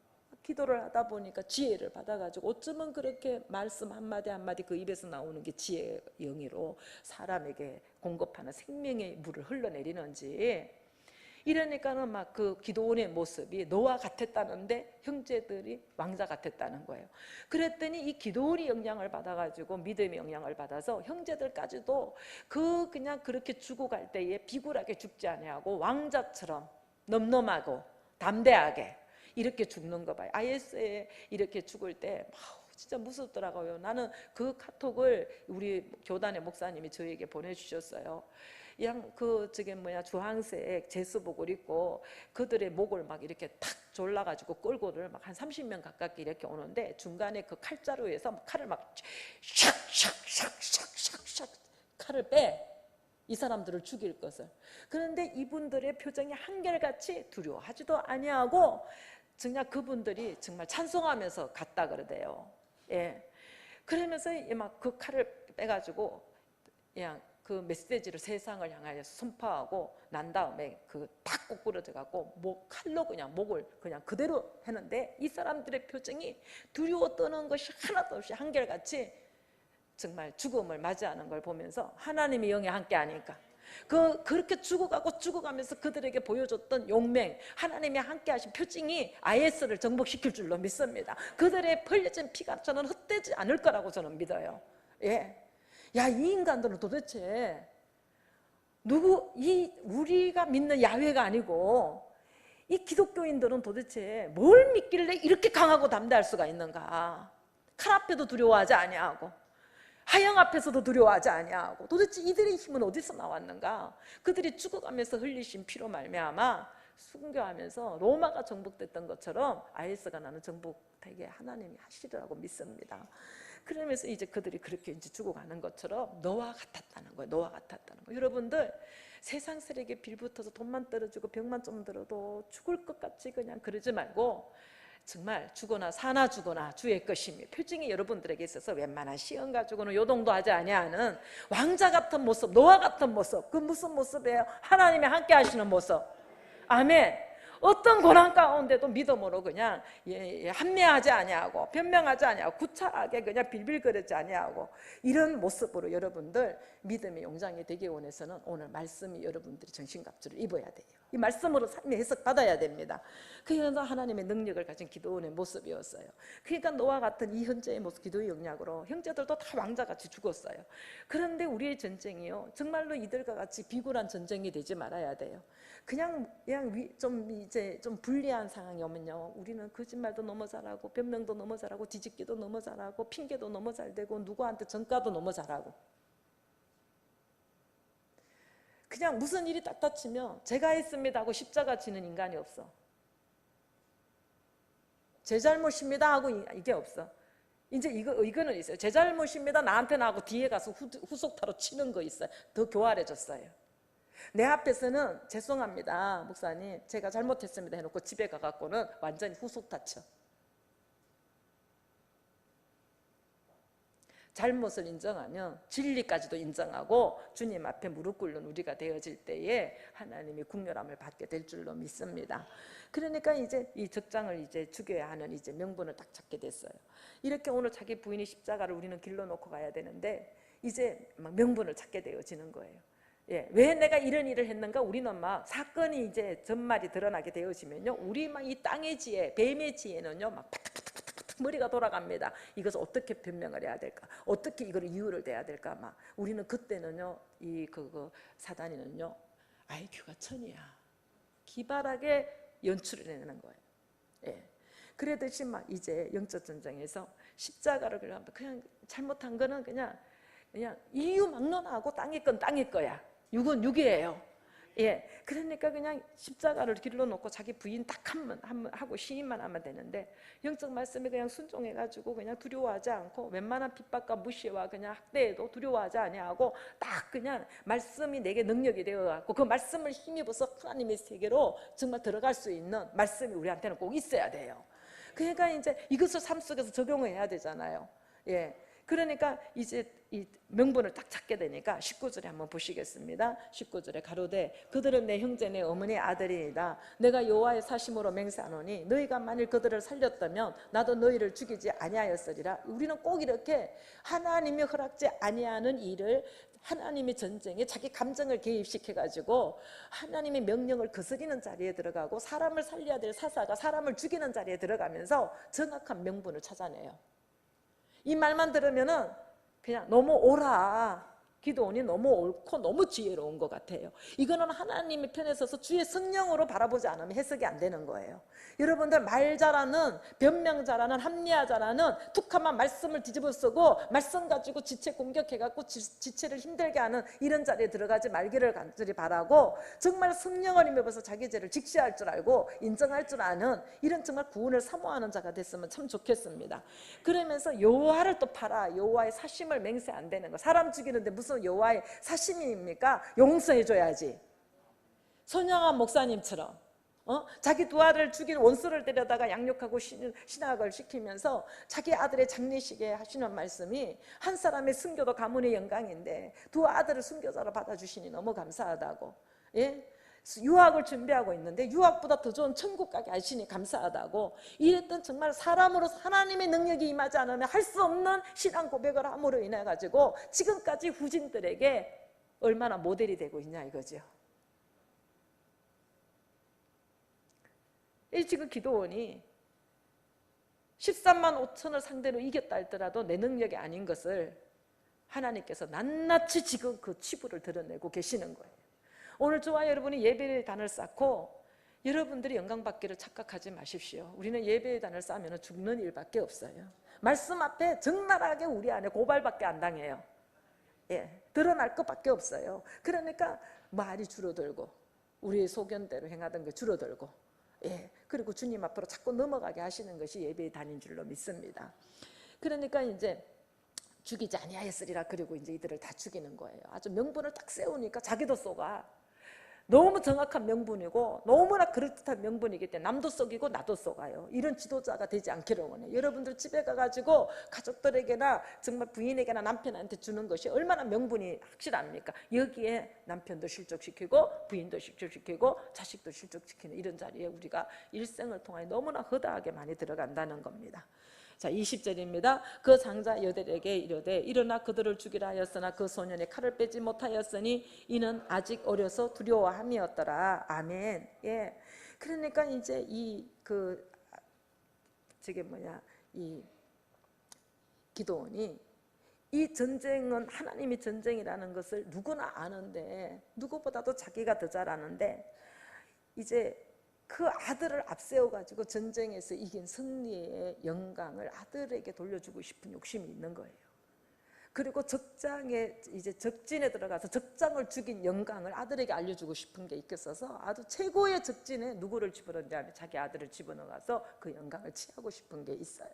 기도를 하다 보니까 지혜를 받아가지고 어쩌면 그렇게 말씀 한마디 한마디 그 입에서 나오는 게 지혜의 영이로 사람에게 공급하는 생명의 물을 흘러내리는지. 이러니까는 막 그 기드온의 모습이 너와 같았다는데 형제들이 왕자 같았다는 거예요. 그랬더니 이 기드온이 영향을 받아가지고, 믿음의 영향을 받아서 형제들까지도 그냥 그렇게 죽어갈 때에 비굴하게 죽지 아니하고 왕자처럼 넘넘하고 담대하게 이렇게 죽는 거 봐요. IS에 이렇게 죽을 때 진짜 무섭더라고요. 나는 그 카톡을 우리 교단의 목사님이 저에게 보내주셨어요. 주황색 제수복을 입고 그들의 목을 막 이렇게 탁 졸라가지고 끌고를 막 한 30명 가깝게 이렇게 오는데, 중간에 그 칼자루에서 칼을 막 샥샥샥샥샥 칼을 빼, 이 사람들을 죽일 것을. 그런데 이분들의 표정이 한결같이 두려워하지도 아니하고 정말 그분들이 정말 찬송하면서 갔다 그러대요. 예. 그러면서 막 그 칼을 빼가지고 그냥 그 메시지를 세상을 향하여서 선포하고 난 다음에 그 탁 꼬꾸러져 갖고 칼로 그냥 목을 그냥 그대로 했는데, 이 사람들의 표정이 두려워 떠는 것이 하나도 없이 한결같이 정말 죽음을 맞이하는 걸 보면서 하나님의 영이 함께 하니까, 그렇게 죽어가면서 그들에게 보여줬던 용맹, 하나님이 함께 하신 표징이 IS를 정복시킬 줄로 믿습니다. 그들의 흘려진 피가 저는 헛되지 않을 거라고 저는 믿어요. 예. 야, 이 인간들은 도대체 우리가 믿는 야훼가 아니고 이 기독교인들은 도대체 뭘 믿길래 이렇게 강하고 담대할 수가 있는가? 칼 앞에도 두려워하지 아니하고, 하영 앞에서도 두려워하지 아니하고, 도대체 이들의 힘은 어디서 나왔는가? 그들이 죽어가면서 흘리신 피로 말미암아 순교하면서 로마가 정복됐던 것처럼 IS가 나는 정복되게 하나님이 하시리라고 믿습니다. 그러면서 이제 그들이 그렇게 이제 죽어가는 것처럼 너와 같았다는 거예요. 너와 같았다는 거예요. 여러분들, 세상 세력에 빌붙어서 돈만 떨어지고 병만 좀 들어도 죽을 것 같이 그냥 그러지 말고, 정말 죽거나 사나 죽거나 주의 것이며, 표징이 여러분들에게 있어서 웬만한 시험 가지고는 요동도 하지 아니하는 왕자 같은 모습, 노아 같은 모습. 그 무슨 모습이에요? 하나님이 함께 하시는 모습. 아멘. 어떤 고난 가운데도 믿음으로 그냥 합리하지 아니하고 변명하지 아니하고 구차하게 그냥 빌빌거리지 아니하고, 이런 모습으로 여러분들 믿음의 용장이 되기 원해서는 오늘 말씀이 여러분들이 정신갑주를 입어야 돼요. 이 말씀으로 삶의 해석 받아야 됩니다. 그래서 하나님의 능력을 가진 기도원의 모습이었어요. 그러니까 노아 같은 이 현재의 모습, 기도의 영향으로 형제들도 다 왕자같이 죽었어요. 그런데 우리의 전쟁이요, 정말로 이들과 같이 비굴한 전쟁이 되지 말아야 돼요. 그냥 좀 불리한 상황이 오면요, 우리는 거짓말도 너무 잘하고 변명도 너무 잘하고 뒤집기도 너무 잘하고 핑계도 너무 잘 대고 누구한테 전가도 너무 잘하고, 그냥 무슨 일이 딱 닥치면 제가 했습니다 하고 십자가 지는 인간이 없어. 제 잘못입니다 하고 이게 없어. 이제 이거는 있어요. 제 잘못입니다 나한테는 하고 뒤에 가서 후속타로 치는 거 있어요. 더 교활해졌어요. 내 앞에서는 죄송합니다 목사님 제가 잘못했습니다 해놓고 집에 가갖고는 완전히 후속타 쳐. 잘못을 인정하면 진리까지도 인정하고 주님 앞에 무릎 꿇는 우리가 되어질 때에 하나님이 국률함을 받게 될 줄로 믿습니다. 그러니까 이제 이 적장을 이제 죽여야 하는 이제 명분을 딱 찾게 됐어요. 이렇게 오늘 자기 부인이 십자가를 우리는 길러놓고 가야 되는데 이제 막 명분을 찾게 되어지는 거예요. 예, 왜 내가 이런 일을 했는가? 우리는 막 사건이 이제 전말이 드러나게 되어지면요, 우리 막 이 땅의 지혜, 뱀의 지혜는요, 막 머리가 돌아갑니다. 이것을 어떻게 변명을 해야 될까? 어떻게 이걸 이유를 대야 될까? 막 우리는 그때는요, 사단이는요, IQ가 1000이야. 기발하게 연출을 해내는 거예요. 예. 그러듯이 막 이제 영적 전쟁에서 십자가를 그냥 잘못한 거는 그냥 이유 막론하고 땅의 건 땅의 거야. 6은 6이에요. 예, 그러니까 그냥 십자가를 길러놓고 자기 부인 딱 한번 하고 시인만 하면 되는데 영적 말씀에 그냥 순종해가지고 그냥 두려워하지 않고 웬만한 핍박과 무시와 그냥 학대에도 두려워하지 아니하고 딱 그냥 말씀이 내게 능력이 되어갖고 그 말씀을 힘입어서 하나님의 세계로 정말 들어갈 수 있는 말씀이 우리한테는 꼭 있어야 돼요. 그러니까 이제 이것을 삶 속에서 적용을 해야 되잖아요. 예. 그러니까 이제 이 명분을 딱 찾게 되니까 19절에 한번 보시겠습니다. 19절에 가로되 그들은 내 형제 내 어머니 아들이니이다. 내가 여호와의 사심으로 맹세하노니 너희가 만일 그들을 살렸다면 나도 너희를 죽이지 아니하였으리라. 우리는 꼭 이렇게 하나님이 허락지 아니하는 일을 하나님의 전쟁에 자기 감정을 개입시켜가지고 하나님의 명령을 거스리는 자리에 들어가고 사람을 살려야 될 사사가 사람을 죽이는 자리에 들어가면서 정확한 명분을 찾아내요. 이 말만 들으면은 그냥 너무 옳아. 기도원이 너무 옳고 너무 지혜로운 것 같아요. 이거는 하나님의 편에 서서 주의 성령으로 바라보지 않으면 해석이 안 되는 거예요. 여러분들 말 잘하는, 변명 잘하는, 합리화 잘하는 툭하면 말씀을 뒤집어 쓰고 말씀 가지고 지체 공격해갖고 지체를 힘들게 하는 이런 자리에 들어가지 말기를 간절히 바라고 정말 성령을 힘입어서 자기 죄를 직시할 줄 알고 인정할 줄 아는 이런 정말 구원을 사모하는 자가 됐으면 참 좋겠습니다. 그러면서 여호와를 또 팔아. 여호와의 사심을 맹세 안 되는 거. 사람 죽이는데 무슨 여호와의 사심입니까? 용서해줘야지. 손양한 목사님처럼 자기 두 아들을 죽인 원수를 데려다가 양육하고 신학을 시키면서 자기 아들의 장례식에 하시는 말씀이 한 사람의 순교도 가문의 영광인데 두 아들을 순교자로 받아주시니 너무 감사하다고. 예? 유학을 준비하고 있는데 유학보다 더 좋은 천국 가게 하시니 감사하다고. 이랬던 정말 사람으로서 하나님의 능력이 임하지 않으면 할 수 없는 신앙 고백을 함으로 인해 가지고 지금까지 후진들에게 얼마나 모델이 되고 있냐 이거죠. 지금 기도원이 13만 5천을 상대로 이겼다 할더라도 내 능력이 아닌 것을 하나님께서 낱낱이 지금 그 치부를 드러내고 계시는 거예요. 오늘 저와 여러분이 예배의 단을 쌓고 여러분들이 영광받기를 착각하지 마십시오. 우리는 예배의 단을 쌓으면 죽는 일밖에 없어요. 말씀 앞에 적나라하게 우리 안에 고발밖에 안 당해요. 예, 드러날 것밖에 없어요. 그러니까 말이 줄어들고 우리의 소견대로 행하던 게 줄어들고, 예, 그리고 주님 앞으로 자꾸 넘어가게 하시는 것이 예배의 단인 줄로 믿습니다. 그러니까 이제 죽이지 아니하였으리라. 그리고 이제 이들을 다 죽이는 거예요. 아주 명분을 딱 세우니까 자기도 쏘가. 너무 정확한 명분이고 너무나 그럴듯한 명분이기 때문에 남도 쏘기고 나도 쏘가요. 이런 지도자가 되지 않기를 원해요. 여러분들 집에 가가지고 가족들에게나 정말 부인에게나 남편한테 주는 것이 얼마나 명분이 확실합니까? 여기에 남편도 실족시키고 부인도 실족시키고 자식도 실족시키는 이런 자리에 우리가 일생을 통해 너무나 허다하게 많이 들어간다는 겁니다. 자, 20절입니다. 그 장자 여들에게 이르되 일어나 그들을 죽이라 하였으나 그 소년의 칼을 빼지 못하였으니 이는 아직 어려서 두려워함이었더라. 아멘. 예. 그러니까 이제 이 기도원이 이 전쟁은 하나님의 전쟁이라는 것을 누구나 아는데 누구보다도 자기가 더 잘 아는데 이제 그 아들을 앞세워가지고 전쟁에서 이긴 승리의 영광을 아들에게 돌려주고 싶은 욕심이 있는 거예요. 그리고 적장에 이제 적진에 들어가서 적장을 죽인 영광을 아들에게 알려주고 싶은 게 있겠어서 아주 최고의 적진에 누구를 집어넣냐면 자기 아들을 집어넣어서 그 영광을 취하고 싶은 게 있어요.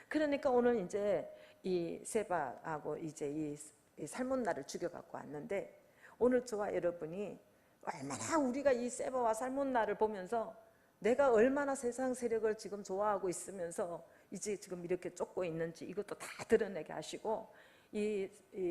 그러니까 오늘 이제 이 세바하고 이제 이 살몬나를 죽여갖고 왔는데, 오늘 저와 여러분이 얼마나 우리가 이 세바와 살몬나를 보면서 내가 얼마나 세상 세력을 지금 좋아하고 있으면서 이제 지금 이렇게 쫓고 있는지 이것도 다 드러내게 하시고, 이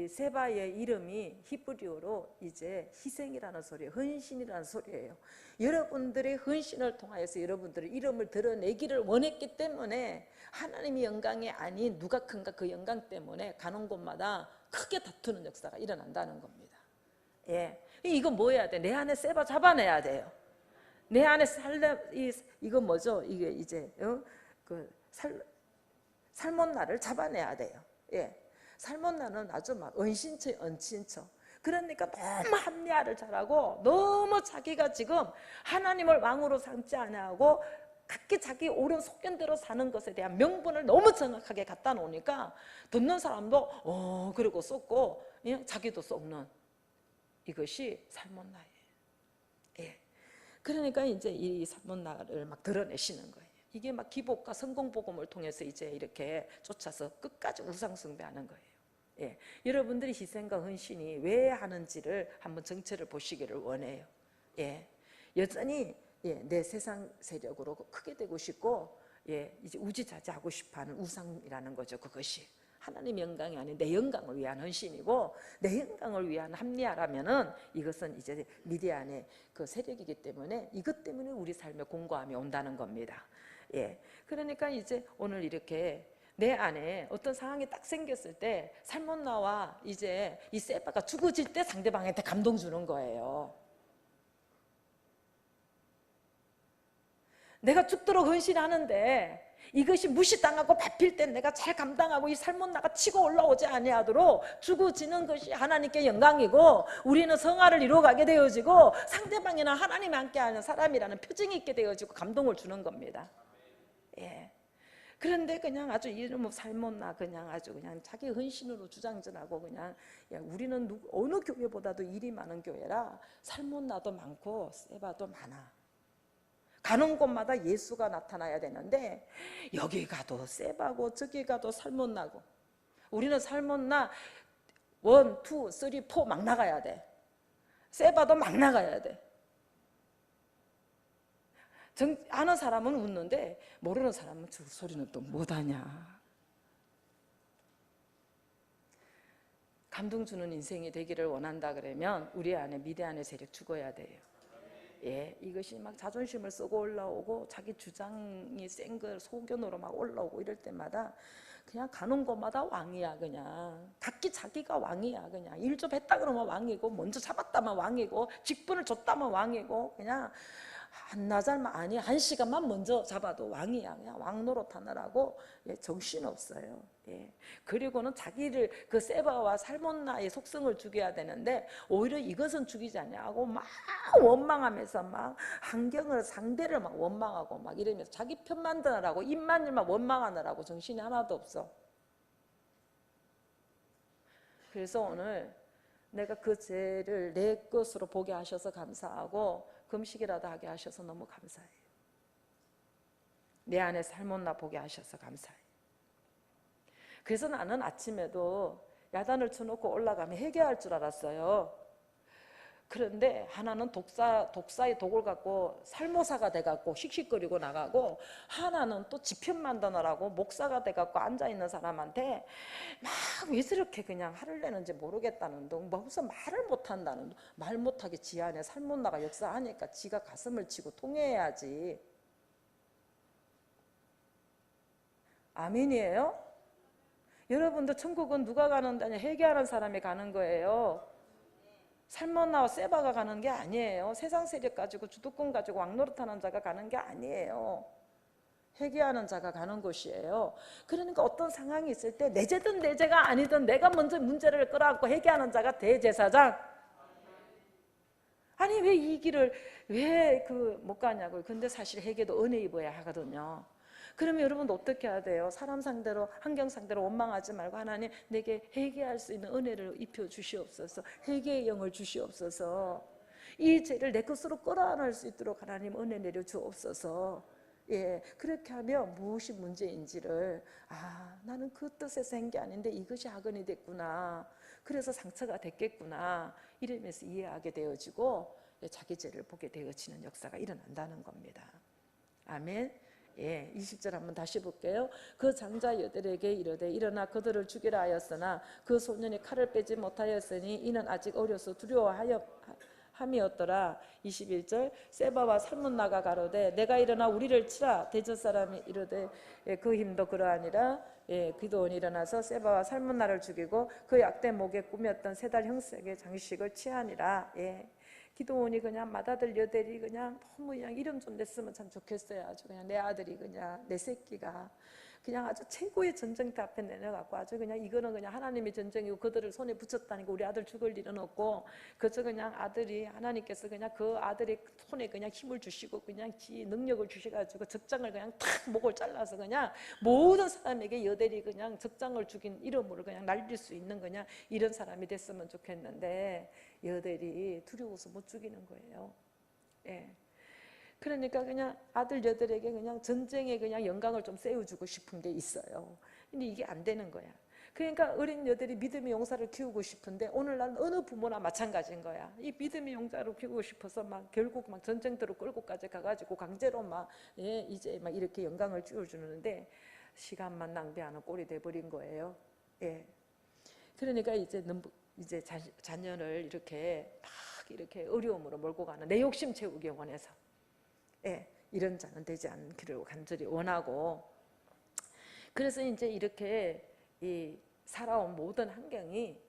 세바의 이름이 히브리어로 이제 희생이라는 소리예요. 헌신이라는 소리예요. 여러분들의 헌신을 통하여서 여러분들의 이름을 드러내기를 원했기 때문에 하나님의 영광이 아닌 누가 큰가 그 영광 때문에 가는 곳마다 크게 다투는 역사가 일어난다는 겁니다. 예, 이거 뭐 해야 돼? 내 안에 세바 잡아내야 돼요. 내 안에 이거 뭐죠? 이게 이제 살몬나를 잡아내야 돼요. 예. 살몬나는 아주 막 은신처. 그러니까 너무 합리화를 잘하고 너무 자기가 지금 하나님을 왕으로 삼지 않아하고 각기 자기 옳은 소견대로 사는 것에 대한 명분을 너무 정확하게 갖다 놓으니까 듣는 사람도 그러고 쏟고 자기도 쏟는 이것이 살몬나예요. 예. 그러니까 이제 이 살몬나를 막 드러내시는 거예요. 이게 막 기복과 성공복음을 통해서 이제 이렇게 쫓아서 끝까지 우상숭배하는 거예요. 예, 여러분들이 희생과 헌신이 왜 하는지를 한번 정체를 보시기를 원해요. 예, 여전히 내 세상 세력으로 크게 되고 싶고 이제 우지자지하고 싶어하는 우상이라는 거죠. 그것이 하나님 영광이 아닌 내 영광을 위한 헌신이고, 내 영광을 위한 합리화라면은 이것은 이제 미디안의 그 세력이기 때문에 이것 때문에 우리 삶에 공고함이 온다는 겁니다. 예, 그러니까 이제 오늘 이렇게 내 안에 어떤 상황이 딱 생겼을 때 살몬나와 이제 이 세바가 죽어질 때 상대방한테 감동 주는 거예요. 내가 죽도록 헌신하는데 이것이 무시당하고 밟힐 때 내가 잘 감당하고 이 살몬나가 치고 올라오지 아니하도록 죽어지는 것이 하나님께 영광이고, 우리는 성화를 이루어가게 되어지고 상대방이나 하나님 함께하는 사람이라는 표징이 있게 되어지고 감동을 주는 겁니다. 예. 그런데 그냥 아주 이름 살몬나 그냥 아주 그냥 자기 헌신으로 주장전하고 그냥 우리는 어느 교회보다도 일이 많은 교회라 살몬나도 많고 세바도 많아. 가는 곳마다 예수가 나타나야 되는데 여기 가도 세바고 저기 가도 살몬나고, 우리는 살몬나 1, 2, 3, 4 막 나가야 돼. 세바도 막 나가야 돼. 아는 사람은 웃는데 모르는 사람은 저 소리는 또 못하냐. 감동 주는 인생이 되기를 원한다 그러면 우리 안에 미디안의 세력 죽어야 돼요. 예, 이것이 막 자존심을 쓰고 올라오고 자기 주장이 센 걸 소견으로 막 올라오고 이럴 때마다 그냥 가는 곳마다 왕이야. 그냥 각기 자기가 왕이야. 그냥 일 좀 했다 그러면 왕이고, 먼저 잡았다면 왕이고, 직분을 줬다면 왕이고, 그냥 한나절만 아니 1시간만 먼저 잡아도 왕이야. 그냥 왕 노릇하느라고 정신없어요. 예. 그리고는 자기를 그 세바와 살몬나의 속성을 죽여야 되는데 오히려 이것은 죽이지 않냐고 막 원망하면서 막 환경을 상대를 막 원망하고 막 이러면서 자기 편 만드느라고 입만 일만 원망하느라고 정신이 하나도 없어. 그래서 오늘 내가 그 죄를 내 것으로 보게 하셔서 감사하고 금식이라도 하게 하셔서 너무 감사해요. 내 안에 살몬나 보게 하셔서 감사해요. 그래서 나는 아침에도 야단을 쳐놓고 올라가면 해결할 줄 알았어요. 그런데 하나는 독사의 독을 갖고 살모사가 돼갖고 씩씩거리고 나가고, 하나는 또 지편 만드느라고 목사가 돼갖고 앉아있는 사람한테 막 왜 저렇게 그냥 화를 내는지 모르겠다는 둥, 뭐 무슨 말을 못한다는 둥, 말 못하게 지 안에 살몬나가 역사하니까 지가 가슴을 치고 통회해야지. 아멘이에요? 여러분들 천국은 누가 가는 데냐? 회개하는 사람이 가는 거예요. 살몬나와 세바가 가는 게 아니에요. 세상 세력 가지고 주도권 가지고 왕노릇하는 자가 가는 게 아니에요. 회개하는 자가 가는 곳이에요. 그러니까 어떤 상황이 있을 때 내 죄든 내 죄가 아니든 내가 먼저 문제를 끌어안고 회개하는 자가 대제사장. 아니 왜 이 길을 왜 못 가냐고요. 근데 사실 회개도 은혜 입어야 하거든요. 그러면 여러분 어떻게 해야 돼요? 사람 상대로, 환경 상대로 원망하지 말고 하나님 내게 회개할 수 있는 은혜를 입혀 주시옵소서. 회개의 영을 주시옵소서. 이 죄를 내 것으로 끌어안을 수 있도록 하나님 은혜 내려 주옵소서. 예, 그렇게 하면 무엇이 문제인지를 나는 그 뜻에서 한 게 아닌데 이것이 학원이 됐구나. 그래서 상처가 됐겠구나. 이러면서 이해하게 되어지고 자기 죄를 보게 되어지는 역사가 일어난다는 겁니다. 아멘. 예, 20절 한번 다시 볼게요. 그 장자 여들에게 이르되 일어나 그들을 죽이라 하였으나 그 소년이 칼을 빼지 못하였으니 이는 아직 어려서 두려워함이었더라. 21절 세바와 살문나가 가로되 내가 일어나 우리를 치라. 대저 사람이 이르되 그 힘도 그러하니라. 기드온이 일어나서 세바와 살문나를 죽이고 그 약대 목에 꾸몄던 세 달 형색의 장식을 취하니라. 기도원이 그냥 맏아들 여델이 그냥 너무 그냥 이름 좀 냈으면 참 좋겠어요. 아주 그냥 내 아들이 그냥 내 새끼가 그냥 아주 최고의 전쟁터 앞에 내려갖고 아주 그냥 이거는 그냥 하나님의 전쟁이고 그들을 손에 붙였다니까 우리 아들 죽을 일은 없고 그저 그냥 아들이 하나님께서 그냥 그 아들의 손에 그냥 힘을 주시고 그냥 지 능력을 주셔가지고 적장을 그냥 탁 목을 잘라서 그냥 모든 사람에게 여델이 그냥 적장을 죽인 이름으로 그냥 날릴 수 있는 그냥 이런 사람이 됐으면 좋겠는데 여델이 두려워서 못 죽이는 거예요. 그러니까 그냥 아들 여들에게 그냥 전쟁에 그냥 영광을 좀 세워주고 싶은 게 있어요. 근데 이게 안 되는 거야. 그러니까 어린 여들이 믿음의 용사를 키우고 싶은데 오늘날 어느 부모나 마찬가지인 거야. 이 믿음의 용사를 키우고 싶어서 막 결국 막 전쟁터로 끌고까지 가가지고 강제로 막 이제 막 이렇게 영광을 쥐어주는데 시간만 낭비하는 꼴이 돼버린 거예요. 그러니까 이제 자녀를 이렇게 막 이렇게 어려움으로 몰고 가는 내 욕심 채우기 원해서. 이런 자는 되지 않기를 간절히 원하고 그래서 이제 이렇게 이 살아온 모든 환경이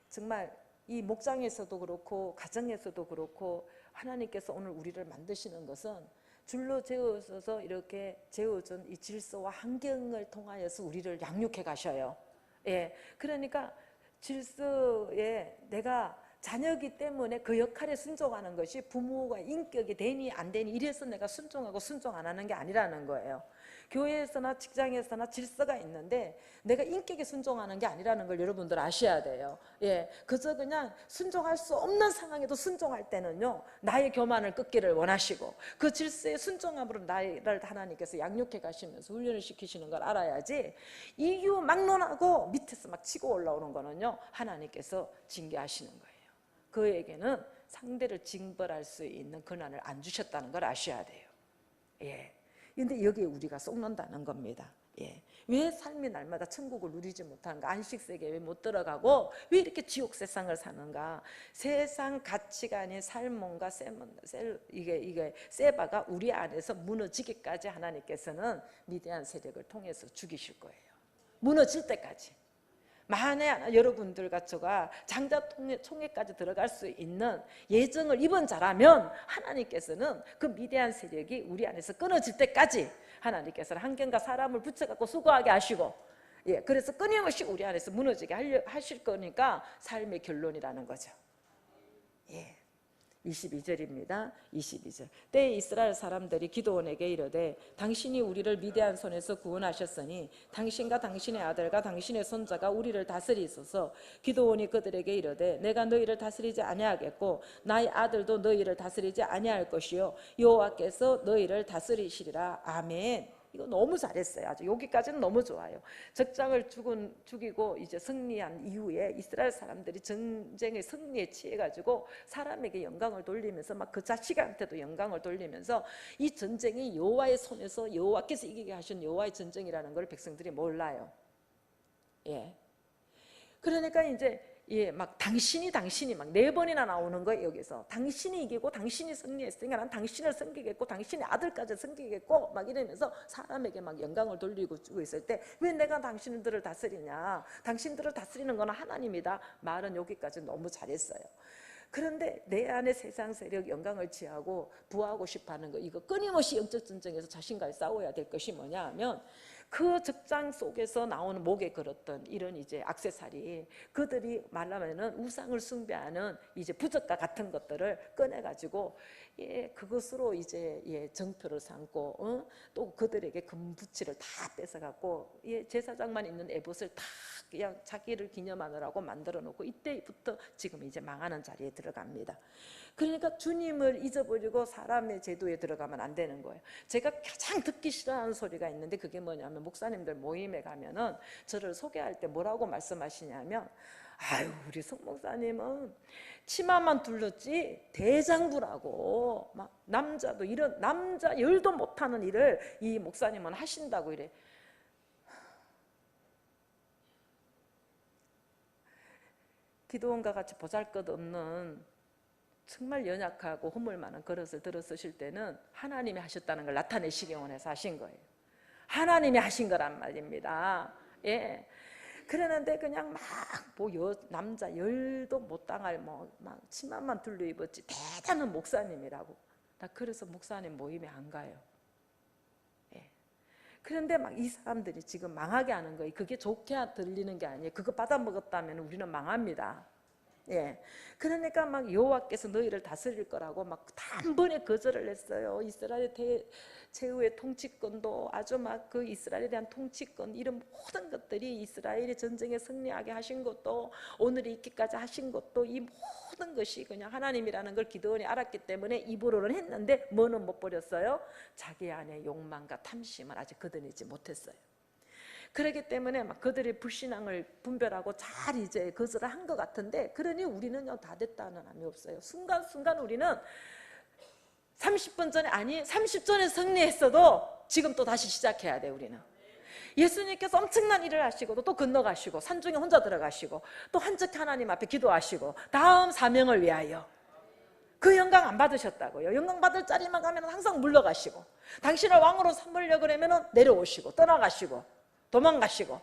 정말 이 목장에서도 그렇고 가정에서도 그렇고 하나님께서 오늘 우리를 만드시는 것은 줄로 재어서 이렇게 재어준 이 질서와 환경을 통하여서 우리를 양육해 가셔요. 그러니까 질서에 내가 자녀이기 때문에 그 역할에 순종하는 것이 부모가 인격이 되니 안 되니 이래서 내가 순종하고 순종 안 하는 게 아니라는 거예요. 교회에서나 직장에서나 질서가 있는데 내가 인격에 순종하는 게 아니라는 걸 여러분들 아셔야 돼요. 그저 그냥 순종할 수 없는 상황에도 순종할 때는요 나의 교만을 끊기를 원하시고 그 질서에 순종함으로 나를 하나님께서 양육해 가시면서 훈련을 시키시는 걸 알아야지 이유 막론하고 밑에서 막 치고 올라오는 거는요 하나님께서 징계하시는 거예요. 그에게는 상대를 징벌할 수 있는 권한을 안 주셨다는 걸 아셔야 돼요. 근데 여기에 우리가 쏙는다는 겁니다. 왜 삶이 날마다 천국을 누리지 못하는가? 안식세계에 왜 못 들어가고 왜 이렇게 지옥 세상을 사는가? 세상 가치관인 살몬과 이게 세바가 우리 안에서 무너지기까지 하나님께서는 미디안 세력을 통해서 죽이실 거예요. 무너질 때까지. 만에 여러분들 같이가 장자총회까지 들어갈 수 있는 예정을 입은 자라면 하나님께서는 그 미대한 세력이 우리 안에서 끊어질 때까지 하나님께서는 환경과 사람을 붙여갖고 수고하게 하시고 그래서 끊임없이 우리 안에서 무너지게 하실 거니까 삶의 결론이라는 거죠. 22절입니다. 22절. 때에 이스라엘 사람들이 기드온에게 이르되 당신이 우리를 미디안 손에서 구원하셨으니 당신과 당신의 아들과 당신의 손자가 우리를 다스리소서. 기드온이 그들에게 이르되 내가 너희를 다스리지 아니하겠고 나의 아들도 너희를 다스리지 아니할 것이요 여호와께서 너희를 다스리시리라. 아멘. 이거 너무 잘했어요. 아주 여기까지는 너무 좋아요. 적장을 죽이고 이제 승리한 이후에 이스라엘 사람들이 전쟁의 승리에 취해가지고 사람에게 영광을 돌리면서 막 그 자식한테도 영광을 돌리면서 이 전쟁이 여호와의 손에서 여호와께서 이기게 하신 여호와의 전쟁이라는 걸 백성들이 몰라요. 그러니까 이제 막 당신이 막 4번이나 나오는 거예요. 여기서 당신이 이기고 당신이 승리했으니까 난 당신을 섬기겠고 당신의 아들까지 섬기겠고 막 이러면서 사람에게 막 영광을 돌리고 주고 있을 때 왜 내가 당신들을 다스리냐? 당신들을 다스리는 건 하나님이다. 말은 여기까지 너무 잘했어요. 그런데 내 안에 세상 세력 영광을 취하고 부하고 싶어하는 거 이거 끊임없이 영적 전쟁에서 자신과의 싸워야 될 것이 뭐냐 하면 그 적장 속에서 나오는 목에 걸었던 이런 이제 액세서리, 그들이 말하면은 우상을 숭배하는 이제 부적과 같은 것들을 꺼내 가지고 그것으로 이제 정표를 삼고 또 그들에게 금부치를 다 뺏어 갖고 제사장만 있는 에봇을 다 그냥 자기를 기념하느라고 만들어 놓고, 이때부터 지금 이제 망하는 자리에 들어갑니다. 그러니까 주님을 잊어버리고 사람의 제도에 들어가면 안 되는 거예요. 제가 가장 듣기 싫어하는 소리가 있는데 그게 뭐냐면, 목사님들 모임에 가면은 저를 소개할 때 뭐라고 말씀하시냐면, 아유, 우리 석 목사님은 치마만 둘렀지 대장부라고, 막 남자도 이런 남자 열도 못하는 일을 이 목사님은 하신다고 이래. 기도원과 같이 보잘것없는 정말 연약하고 허물 많은 그릇을 들어 쓰실 때는 하나님이 하셨다는 걸 나타내시기 원해서 하신 거예요. 하나님이 하신 거란 말입니다. 예. 그러는데 그냥 남자 열도 못 당할 막 치마만 둘러 입었지 대단한 목사님이라고. 나 그래서 목사님 모임에 안 가요. 예. 그런데 막 이 사람들이 지금 망하게 하는 거예요. 그게 좋게 들리는 게 아니에요. 그거 받아 먹었다면 우리는 망합니다. 예. 그러니까 막 여호와께서 너희를 다스릴 거라고 막 단번에 거절을 했어요. 이스라엘 최후의 통치권도 아주 막 그 이스라엘에 대한 통치권, 이런 모든 것들이 이스라엘이 전쟁에 승리하게 하신 것도, 오늘에 있기까지 하신 것도, 이 모든 것이 그냥 하나님이라는 걸 기드온이 알았기 때문에 입으로는 했는데 뭐는 못 버렸어요? 자기 안에 욕망과 탐심을 아직 거둬내지 못했어요. 그렇기 때문에 막 그들의 불신앙을 분별하고 잘 이제 거절을 한 것 같은데, 그러니 우리는요 다 됐다는 감이 없어요. 순간순간 우리는 30분 전에, 아니 30전에 승리했어도 지금 또 다시 시작해야 돼. 우리는 예수님께서 엄청난 일을 하시고 또 건너가시고 산중에 혼자 들어가시고 또 한적히 하나님 앞에 기도하시고 다음 사명을 위하여, 그 영광 안 받으셨다고요. 영광 받을 자리만 가면 항상 물러가시고, 당신을 왕으로 삼으려고 그러면 내려오시고 떠나가시고 도망가시고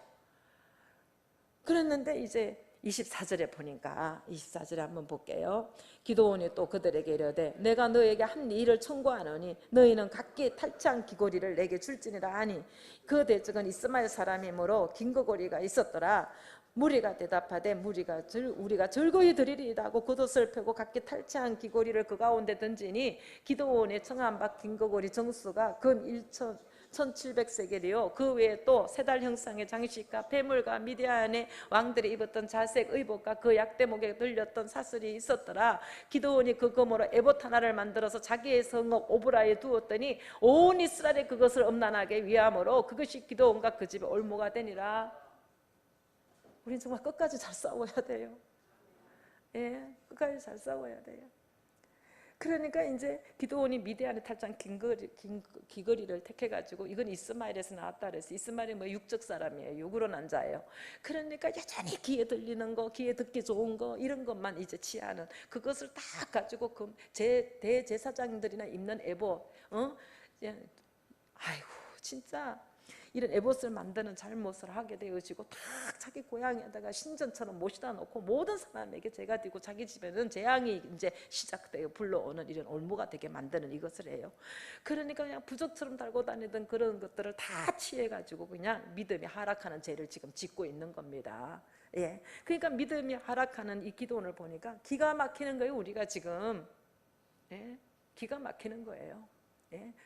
그랬는데, 이제 24절에 보니까, 24절에 한번 볼게요. 기드온이 또 그들에게 이르되 내가 너에게 한 일을 청구하노니 너희는 각기 탈취한 귀고리를 내게 줄지니라 하니, 그 대적은 이스마엘 사람이므로 긴거고리가 있었더라. 무리가 대답하되 우리가 즐거이 드리리이다 하고 겉옷을 펴고 각기 탈취한 귀고리를 그 가운데 던지니, 기드온의 청한 바 긴거고리 정수가 금 1700세겔이요 그 외에 또 세 달 형상의 장식과 폐물과 미디안의 왕들이 입었던 자색 의복과 그 약대목에 들렸던 사슬이 있었더라. 기드온이 그 금으로 에봇 하나를 만들어서 자기의 성읍 오브라에 두었더니 온 이스라엘에 그것을 엄난하게 위함으로 그것이 기드온과 그 집의 올무가 되니라. 우린 정말 끝까지 잘 싸워야 돼요. 예, 끝까지 잘 싸워야 돼요. 그러니까 이제 기드온이 미디안의 탈장 귀거리를 택해가지고, 이건 이스마엘에서 나왔다 그래서, 이스마엘이 뭐 육적 사람이에요. 육으로 난 자예요. 그러니까 여전히 귀에 들리는 거, 귀에 듣기 좋은 거, 이런 것만 이제 취하는, 그것을 다 가지고 그 대제사장들이나 입는 에봇, 아이고 진짜 이런 에봇을 만드는 잘못을 하게 되어지고, 다 자기 고향에다가 신전처럼 모시다 놓고 모든 사람에게 죄가 되고 자기 집에는 재앙이 이제 시작되어 불러오는 이런 올무가 되게 만드는 이것을 해요. 그러니까 그냥 부적처럼 달고 다니던 그런 것들을 다 취해가지고 그냥 믿음이 하락하는 죄를 지금 짓고 있는 겁니다. 예, 그러니까 믿음이 하락하는 이 기도원을 보니까 기가 막히는 거예요. 우리가 지금 기가 막히는 거예요.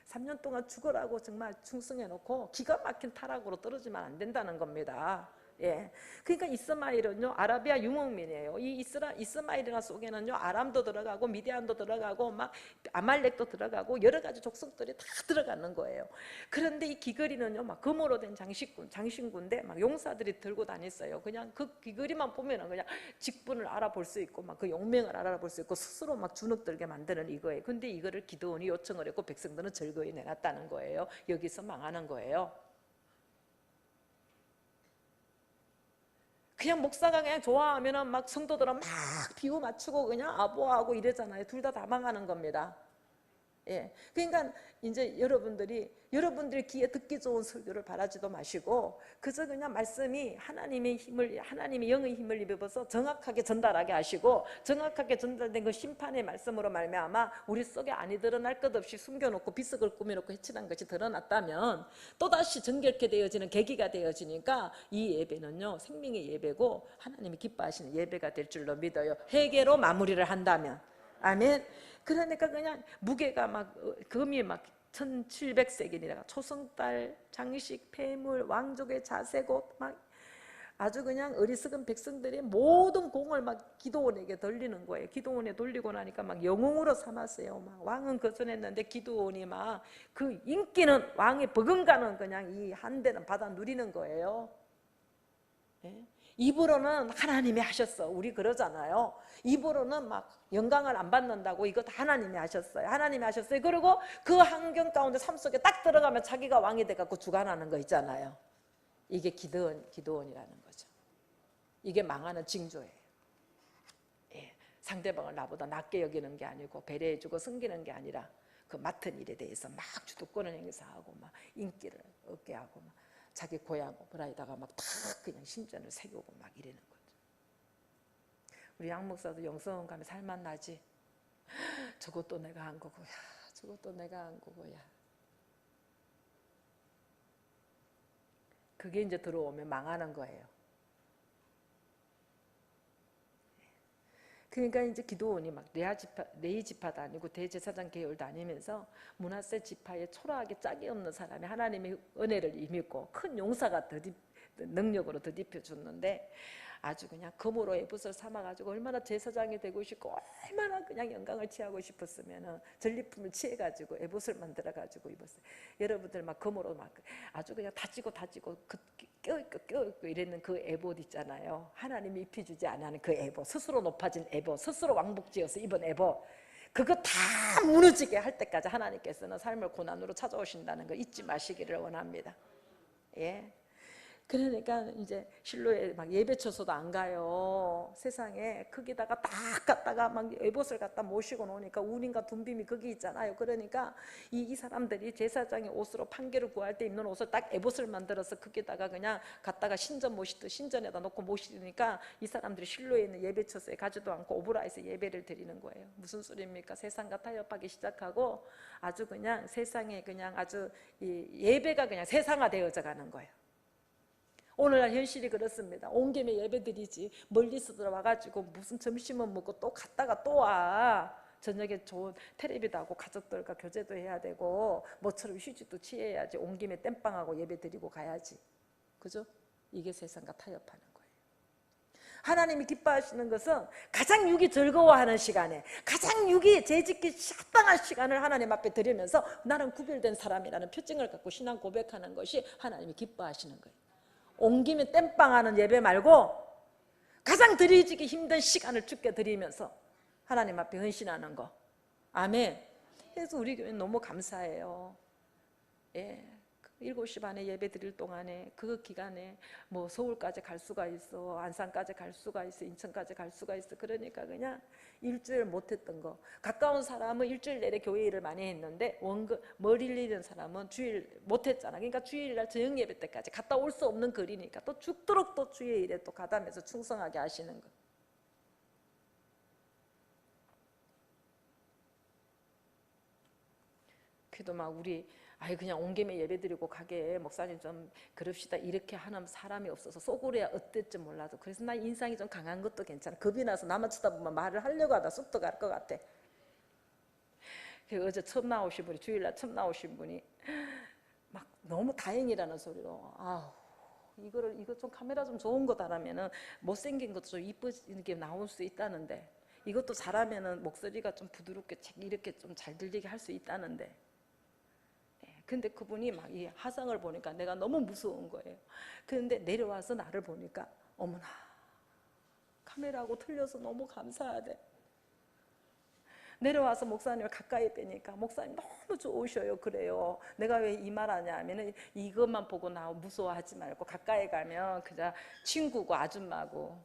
3년 동안 죽으라고 정말 충성해놓고 기가 막힌 타락으로 떨어지면 안 된다는 겁니다. 그러니까 이스마엘은요 아라비아 유목민이에요. 이 이스마엘이나 속에는요 아람도 들어가고 미디안도 들어가고 막 아말렉도 들어가고 여러 가지 족속들이 다 들어가는 거예요. 그런데 이 귀걸이는요 막 금으로 된 장신구인데 막 용사들이 들고 다녔어요. 그냥 그 귀걸이만 보면은 그냥 직분을 알아볼 수 있고 막 그 용맹을 알아볼 수 있고 스스로 막 주눅들게 만드는 이거예요. 근데 이거를 기드온이 요청을 했고 백성들은 즐거이 내놨다는 거예요. 여기서 망하는 거예요. 그냥 목사가 그냥 좋아하면은 막 성도들은 막 비유 맞추고 그냥 아부하고 이러잖아요. 둘 다 망하는 겁니다. 예, 그러니까 이제 여러분들이 귀에 듣기 좋은 설교를 바라지도 마시고 그저 그냥 말씀이 하나님의 영의 힘을 입어서 정확하게 전달하게 하시고 정확하게 전달된 그 심판의 말씀으로 말미암아 우리 속에 안이 드러날 것 없이 숨겨놓고 비석을 꾸며놓고 해치는 것이 드러났다면 또다시 정결케 되어지는 계기가 되어지니까 이 예배는요 생명의 예배고 하나님이 기뻐하시는 예배가 될 줄로 믿어요. 회개로 마무리를 한다면. 아멘. 그러니까 그냥 무게가 막 금이 막 1700세겔이라 초승달, 장식, 폐물, 왕족의 자색옷 막 아주 그냥 어리석은 백성들이 모든 공을 막 기드온에게 돌리는 거예요. 기드온에 돌리고 나니까 막 영웅으로 삼았어요. 막 왕은 거절했는데 기드온이 막 그 인기는 왕의 버금가는 그냥 이 한대는 받아 누리는 거예요. 예? 입으로는 하나님이 하셨어. 우리 그러잖아요. 입으로는 막 영광을 안 받는다고 이거 다 하나님이 하셨어요. 하나님이 하셨어요. 그리고 그 환경 가운데 삶 속에 딱 들어가면 자기가 왕이 돼갖고 주관하는 거 있잖아요. 이게 기드온이라는 거죠. 이게 망하는 징조예요. 예. 상대방을 나보다 낮게 여기는 게 아니고 배려해주고 섬기는 게 아니라 그 맡은 일에 대해서 막 주도권을 행사하고 막 인기를 얻게 하고 막 자기 고향 오브라에다가 막 다 그냥 신전을 새기고 막 이러는 거죠. 우리 양 목사도 영성원 가면 살만 나지. 저것도 내가 한 거고야. 저것도 내가 한 거고야. 그게 이제 들어오면 망하는 거예요. 그러니까 이제 기드온이 막 레위 지파 다니고 대제사장 계열 다니면서 므낫세 지파에 초라하게 짝이 없는 사람이 하나님의 은혜를 임했고 큰 용사가 능력으로 더딥혀 줬는데 아주 그냥 금으로 에봇을 삼아가지고 얼마나 제사장이 되고 싶고 얼마나 그냥 영광을 취하고 싶었으면은 전리품을 취해가지고 에봇을 만들어가지고 입었어요. 여러분들 막 금으로 막 아주 그냥 다지고 껴있고 이랬는 그 에봇 있잖아요. 하나님이 입혀주지 않은 그 에봇, 스스로 높아진 에봇, 스스로 왕복지어서 입은 에봇, 그거 다 무너지게 할 때까지 하나님께서는 삶을 고난으로 찾아오신다는 거 잊지 마시기를 원합니다. 예. 그러니까 이제 실로에 막 예배처소도 안 가요. 세상에 거기다가 딱 갔다가 막 에봇을 갖다 모시고 노니까 운인가 둠빔이 거기 있잖아요. 그러니까 이 사람들이 제사장의 옷으로 판결을 구할 때 입는 옷을 딱 에봇을 만들어서 거기다가 그냥 갖다가 신전 모시듯 신전에다 놓고 모시니까 이 사람들이 실로에 있는 예배처소에 가지도 않고 오브라에서 예배를 드리는 거예요. 무슨 소리입니까? 세상과 타협하기 시작하고 아주 그냥 세상에 그냥 아주 이 예배가 그냥 세상화되어져 가는 거예요. 오늘날 현실이 그렇습니다. 온 김에 예배드리지 멀리서 들어와가지고 무슨 점심은 먹고 또 갔다가 또 와. 저녁에 좋은 텔레비도 하고 가족들과 교제도 해야 되고 뭐처럼 휴식도 취해야지. 온 김에 땜빵하고 예배드리고 가야지. 그죠? 이게 세상과 타협하는 거예요. 하나님이 기뻐하시는 것은 가장 육이 즐거워하는 시간에 가장 육이 재짓기 합당한 시간을 하나님 앞에 드리면서 나는 구별된 사람이라는 표징을 갖고 신앙 고백하는 것이 하나님이 기뻐하시는 거예요. 온 김에 땜빵하는 예배 말고 가장 드리기 힘든 시간을 주께 드리면서 하나님 앞에 헌신하는 거. 아멘. 그래서 우리 교회는 너무 감사해요. 예. 7시 반에 예배 드릴 동안에 그 기간에 뭐 서울까지 갈 수가 있어, 안산까지 갈 수가 있어, 인천까지 갈 수가 있어. 그러니까 그냥 일주일 못했던 거. 가까운 사람은 일주일 내내 교회 일을 많이 했는데 머리를 잃은 사람은 주일 못했잖아. 그러니까 주일날 저녁 예배 때까지 갔다 올 수 없는 거리니까 또 죽도록 또 주의 일에 또 가담해서 충성하게 하시는 거. 그래도 막 우리 그냥 온 김에 예배드리고 가게 목사님 좀 그럽시다 이렇게 하는 사람이 없어서 속으로야 어땠지 몰라도 그래서 나 인상이 좀 강한 것도 괜찮아. 겁이 나서 나만 쳐다보면 말을 하려고 하다 쑥도 갈 것 같아. 어제 처음 나오신 분이 주일날 처음 나오신 분이 막 너무 다행이라는 소리로 이거 좀 카메라 좀 좋은 거 달라면은 못생긴 것도 좀 이쁘게 나올 수 있다는데 이것도 잘하면은 목소리가 좀 부드럽게 이렇게 좀 잘 들리게 할 수 있다는데 근데 그분이 막 이 화상을 보니까 내가 너무 무서운 거예요. 그런데 내려와서 나를 보니까 어머나 카메라하고 틀려서 너무 감사하대. 내려와서 목사님을 가까이 빼니까 목사님 너무 좋으셔요. 그래요. 내가 왜 이 말 하냐 하면은 이것만 보고 나 무서워하지 말고 가까이 가면 그냥 친구고 아줌마고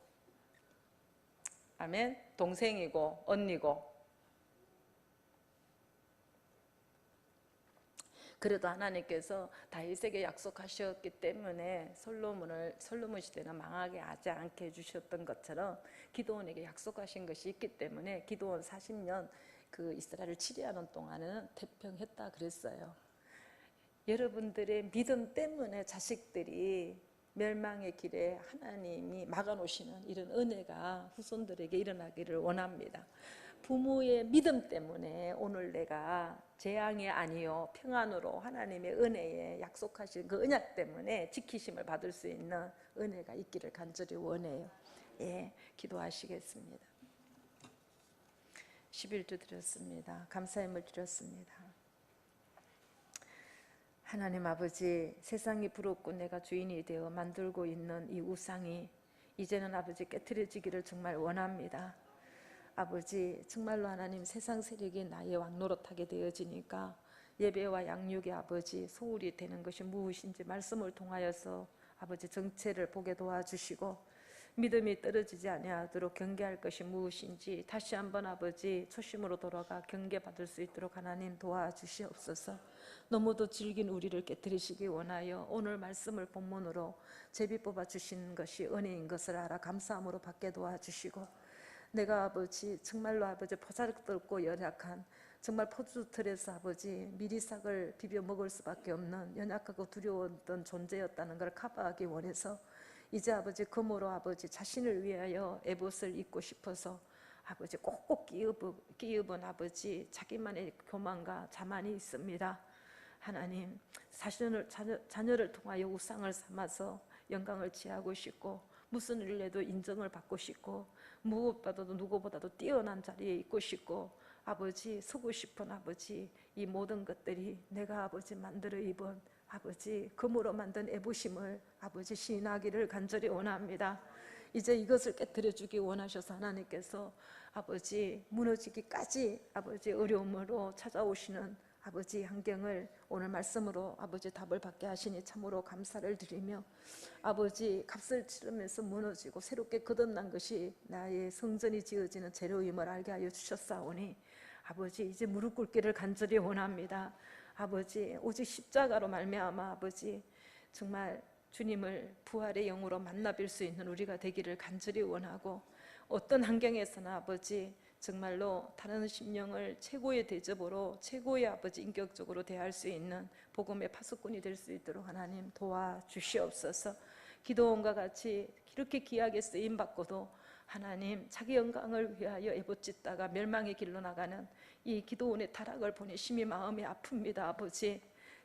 아멘 동생이고 언니고 그래도 하나님께서 다윗에게 약속하셨기 때문에 솔로몬 시대는 망하게 하지 않게 해주셨던 것처럼 기드온에게 약속하신 것이 있기 때문에 기드온 40년 그 이스라엘을 치리하는 동안은 태평했다 그랬어요. 여러분들의 믿음 때문에 자식들이 멸망의 길에 하나님이 막아놓으시는 이런 은혜가 후손들에게 일어나기를 원합니다. 부모의 믿음 때문에 오늘 내가 재앙이 아니요 평안으로 하나님의 은혜에 약속하신 그 언약 때문에 지키심을 받을 수 있는 은혜가 있기를 간절히 원해요. 예, 기도하시겠습니다. 11조 드렸습니다. 감사함을 드렸습니다. 하나님 아버지, 세상이 부럽고 내가 주인이 되어 만들고 있는 이 우상이 이제는 아버지 깨트려지기를 정말 원합니다. 아버지, 정말로 하나님 세상 세력이 나의 왕노릇하게 되어지니까 예배와 양육의 아버지 소홀히 되는 것이 무엇인지 말씀을 통하여서 아버지 정체를 보게 도와주시고 믿음이 떨어지지 아니하도록 경계할 것이 무엇인지 다시 한번 아버지 초심으로 돌아가 경계받을 수 있도록 하나님 도와주시옵소서. 너무도 질긴 우리를 깨뜨리시기 원하여 오늘 말씀을 본문으로 제비 뽑아 주신 것이 은혜인 것을 알아 감사함으로 받게 도와주시고 내가 아버지 정말로 아버지 포자르고 연약한 정말 포주틀에서 아버지 미리삭을 비벼 먹을 수밖에 없는 연약하고 두려웠던 존재였다는 걸 커버하기 원해서 이제 아버지 금으로 아버지 자신을 위하여 에봇을 입고 싶어서 아버지 꼭꼭 끼입은 아버지 자기만의 교만과 자만이 있습니다. 하나님 자녀를 통하여 우상을 삼아서 영광을 취하고 싶고 무슨 일을 해도 인정을 받고 싶고 무엇보다도 누구보다도 뛰어난 자리에 있고 싶고 아버지 서고 싶은 아버지 이 모든 것들이 내가 아버지 만들어 입은 아버지 금으로 만든 애부심을 아버지 시인하기를 간절히 원합니다. 이제 이것을 깨뜨려 주기 원하셔서 하나님께서 아버지 무너지기까지 아버지 어려움으로 찾아오시는 아버지 환경을 오늘 말씀으로 아버지 답을 받게 하시니 참으로 감사를 드리며 아버지 값을 치르면서 무너지고 새롭게 거듭난 것이 나의 성전이 지어지는 재료임을 알게 하여 주셨사오니 아버지 이제 무릎 꿇기를 간절히 원합니다. 아버지 오직 십자가로 말미암아 아버지 정말 주님을 부활의 영으로 만나 뵐 수 있는 우리가 되기를 간절히 원하고 어떤 환경에서나 아버지 정말로 다른 심령을 최고의 대접으로 최고의 아버지 인격적으로 대할 수 있는 복음의 파수꾼이 될 수 있도록 하나님 도와주시옵소서. 기도원과 같이 이렇게 귀하게 쓰임받고도 하나님 자기 영광을 위하여 애봇짓다가 멸망의 길로 나가는 이 기도원의 타락을 보니 심히 마음이 아픕니다. 아버지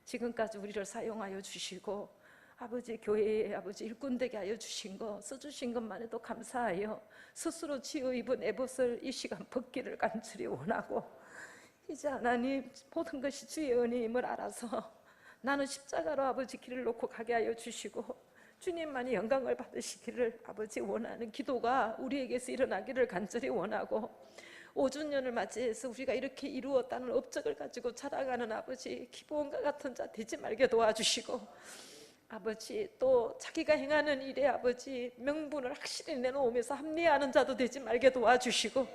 지금까지 우리를 사용하여 주시고 아버지 교회에 아버지 일꾼되게 하여 주신 거 써주신 것만 해도 감사하여 스스로 지어 입은 에봇을 이 시간 벗기를 간절히 원하고 이제 하나님 모든 것이 주의 은혜임을 알아서 나는 십자가로 아버지 길을 놓고 가게 하여 주시고 주님만이 영광을 받으시기를 아버지 원하는 기도가 우리에게서 일어나기를 간절히 원하고 5주년을 맞이해서 우리가 이렇게 이루었다는 업적을 가지고 자랑하는 아버지 기브온과 같은 자 되지 말게 도와주시고 아버지 또 자기가 행하는 일에 아버지 명분을 확실히 내놓으면서 합리화하는 자도 되지 말게 도와주시고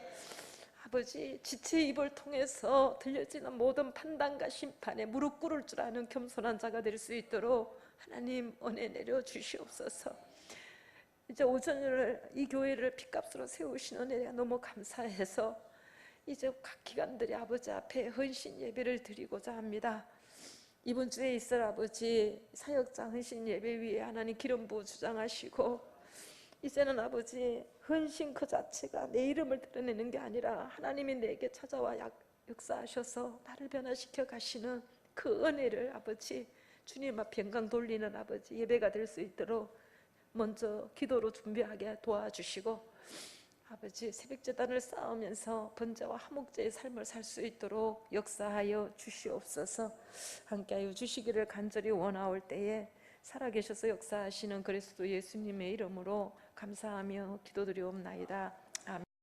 아버지 지체의 입을 통해서 들려지는 모든 판단과 심판에 무릎 꿇을 줄 아는 겸손한 자가 될 수 있도록 하나님 은혜 내려 주시옵소서. 이제 오전을 이 교회를 핏값으로 세우신 은혜가 너무 감사해서 이제 각 기관들이 아버지 앞에 헌신 예배를 드리고자 합니다. 이번 주에 있을 아버지 사역자 헌신 예배 위에 하나님 기름 부어 주장하시고 이제는 아버지 헌신 그 자체가 내 이름을 드러내는 게 아니라 하나님이 내게 찾아와 역사하셔서 나를 변화시켜 가시는 그 은혜를 아버지 주님 앞에 영광 돌리는 아버지 예배가 될 수 있도록 먼저 기도로 준비하게 도와주시고 아버지 새벽제단을 쌓으면서 번제와 화목제의 삶을 살 수 있도록 역사하여 주시옵소서. 함께하여 주시기를 간절히 원하올 때에 살아계셔서 역사하시는 그리스도 예수님의 이름으로 감사하며 기도드리옵나이다.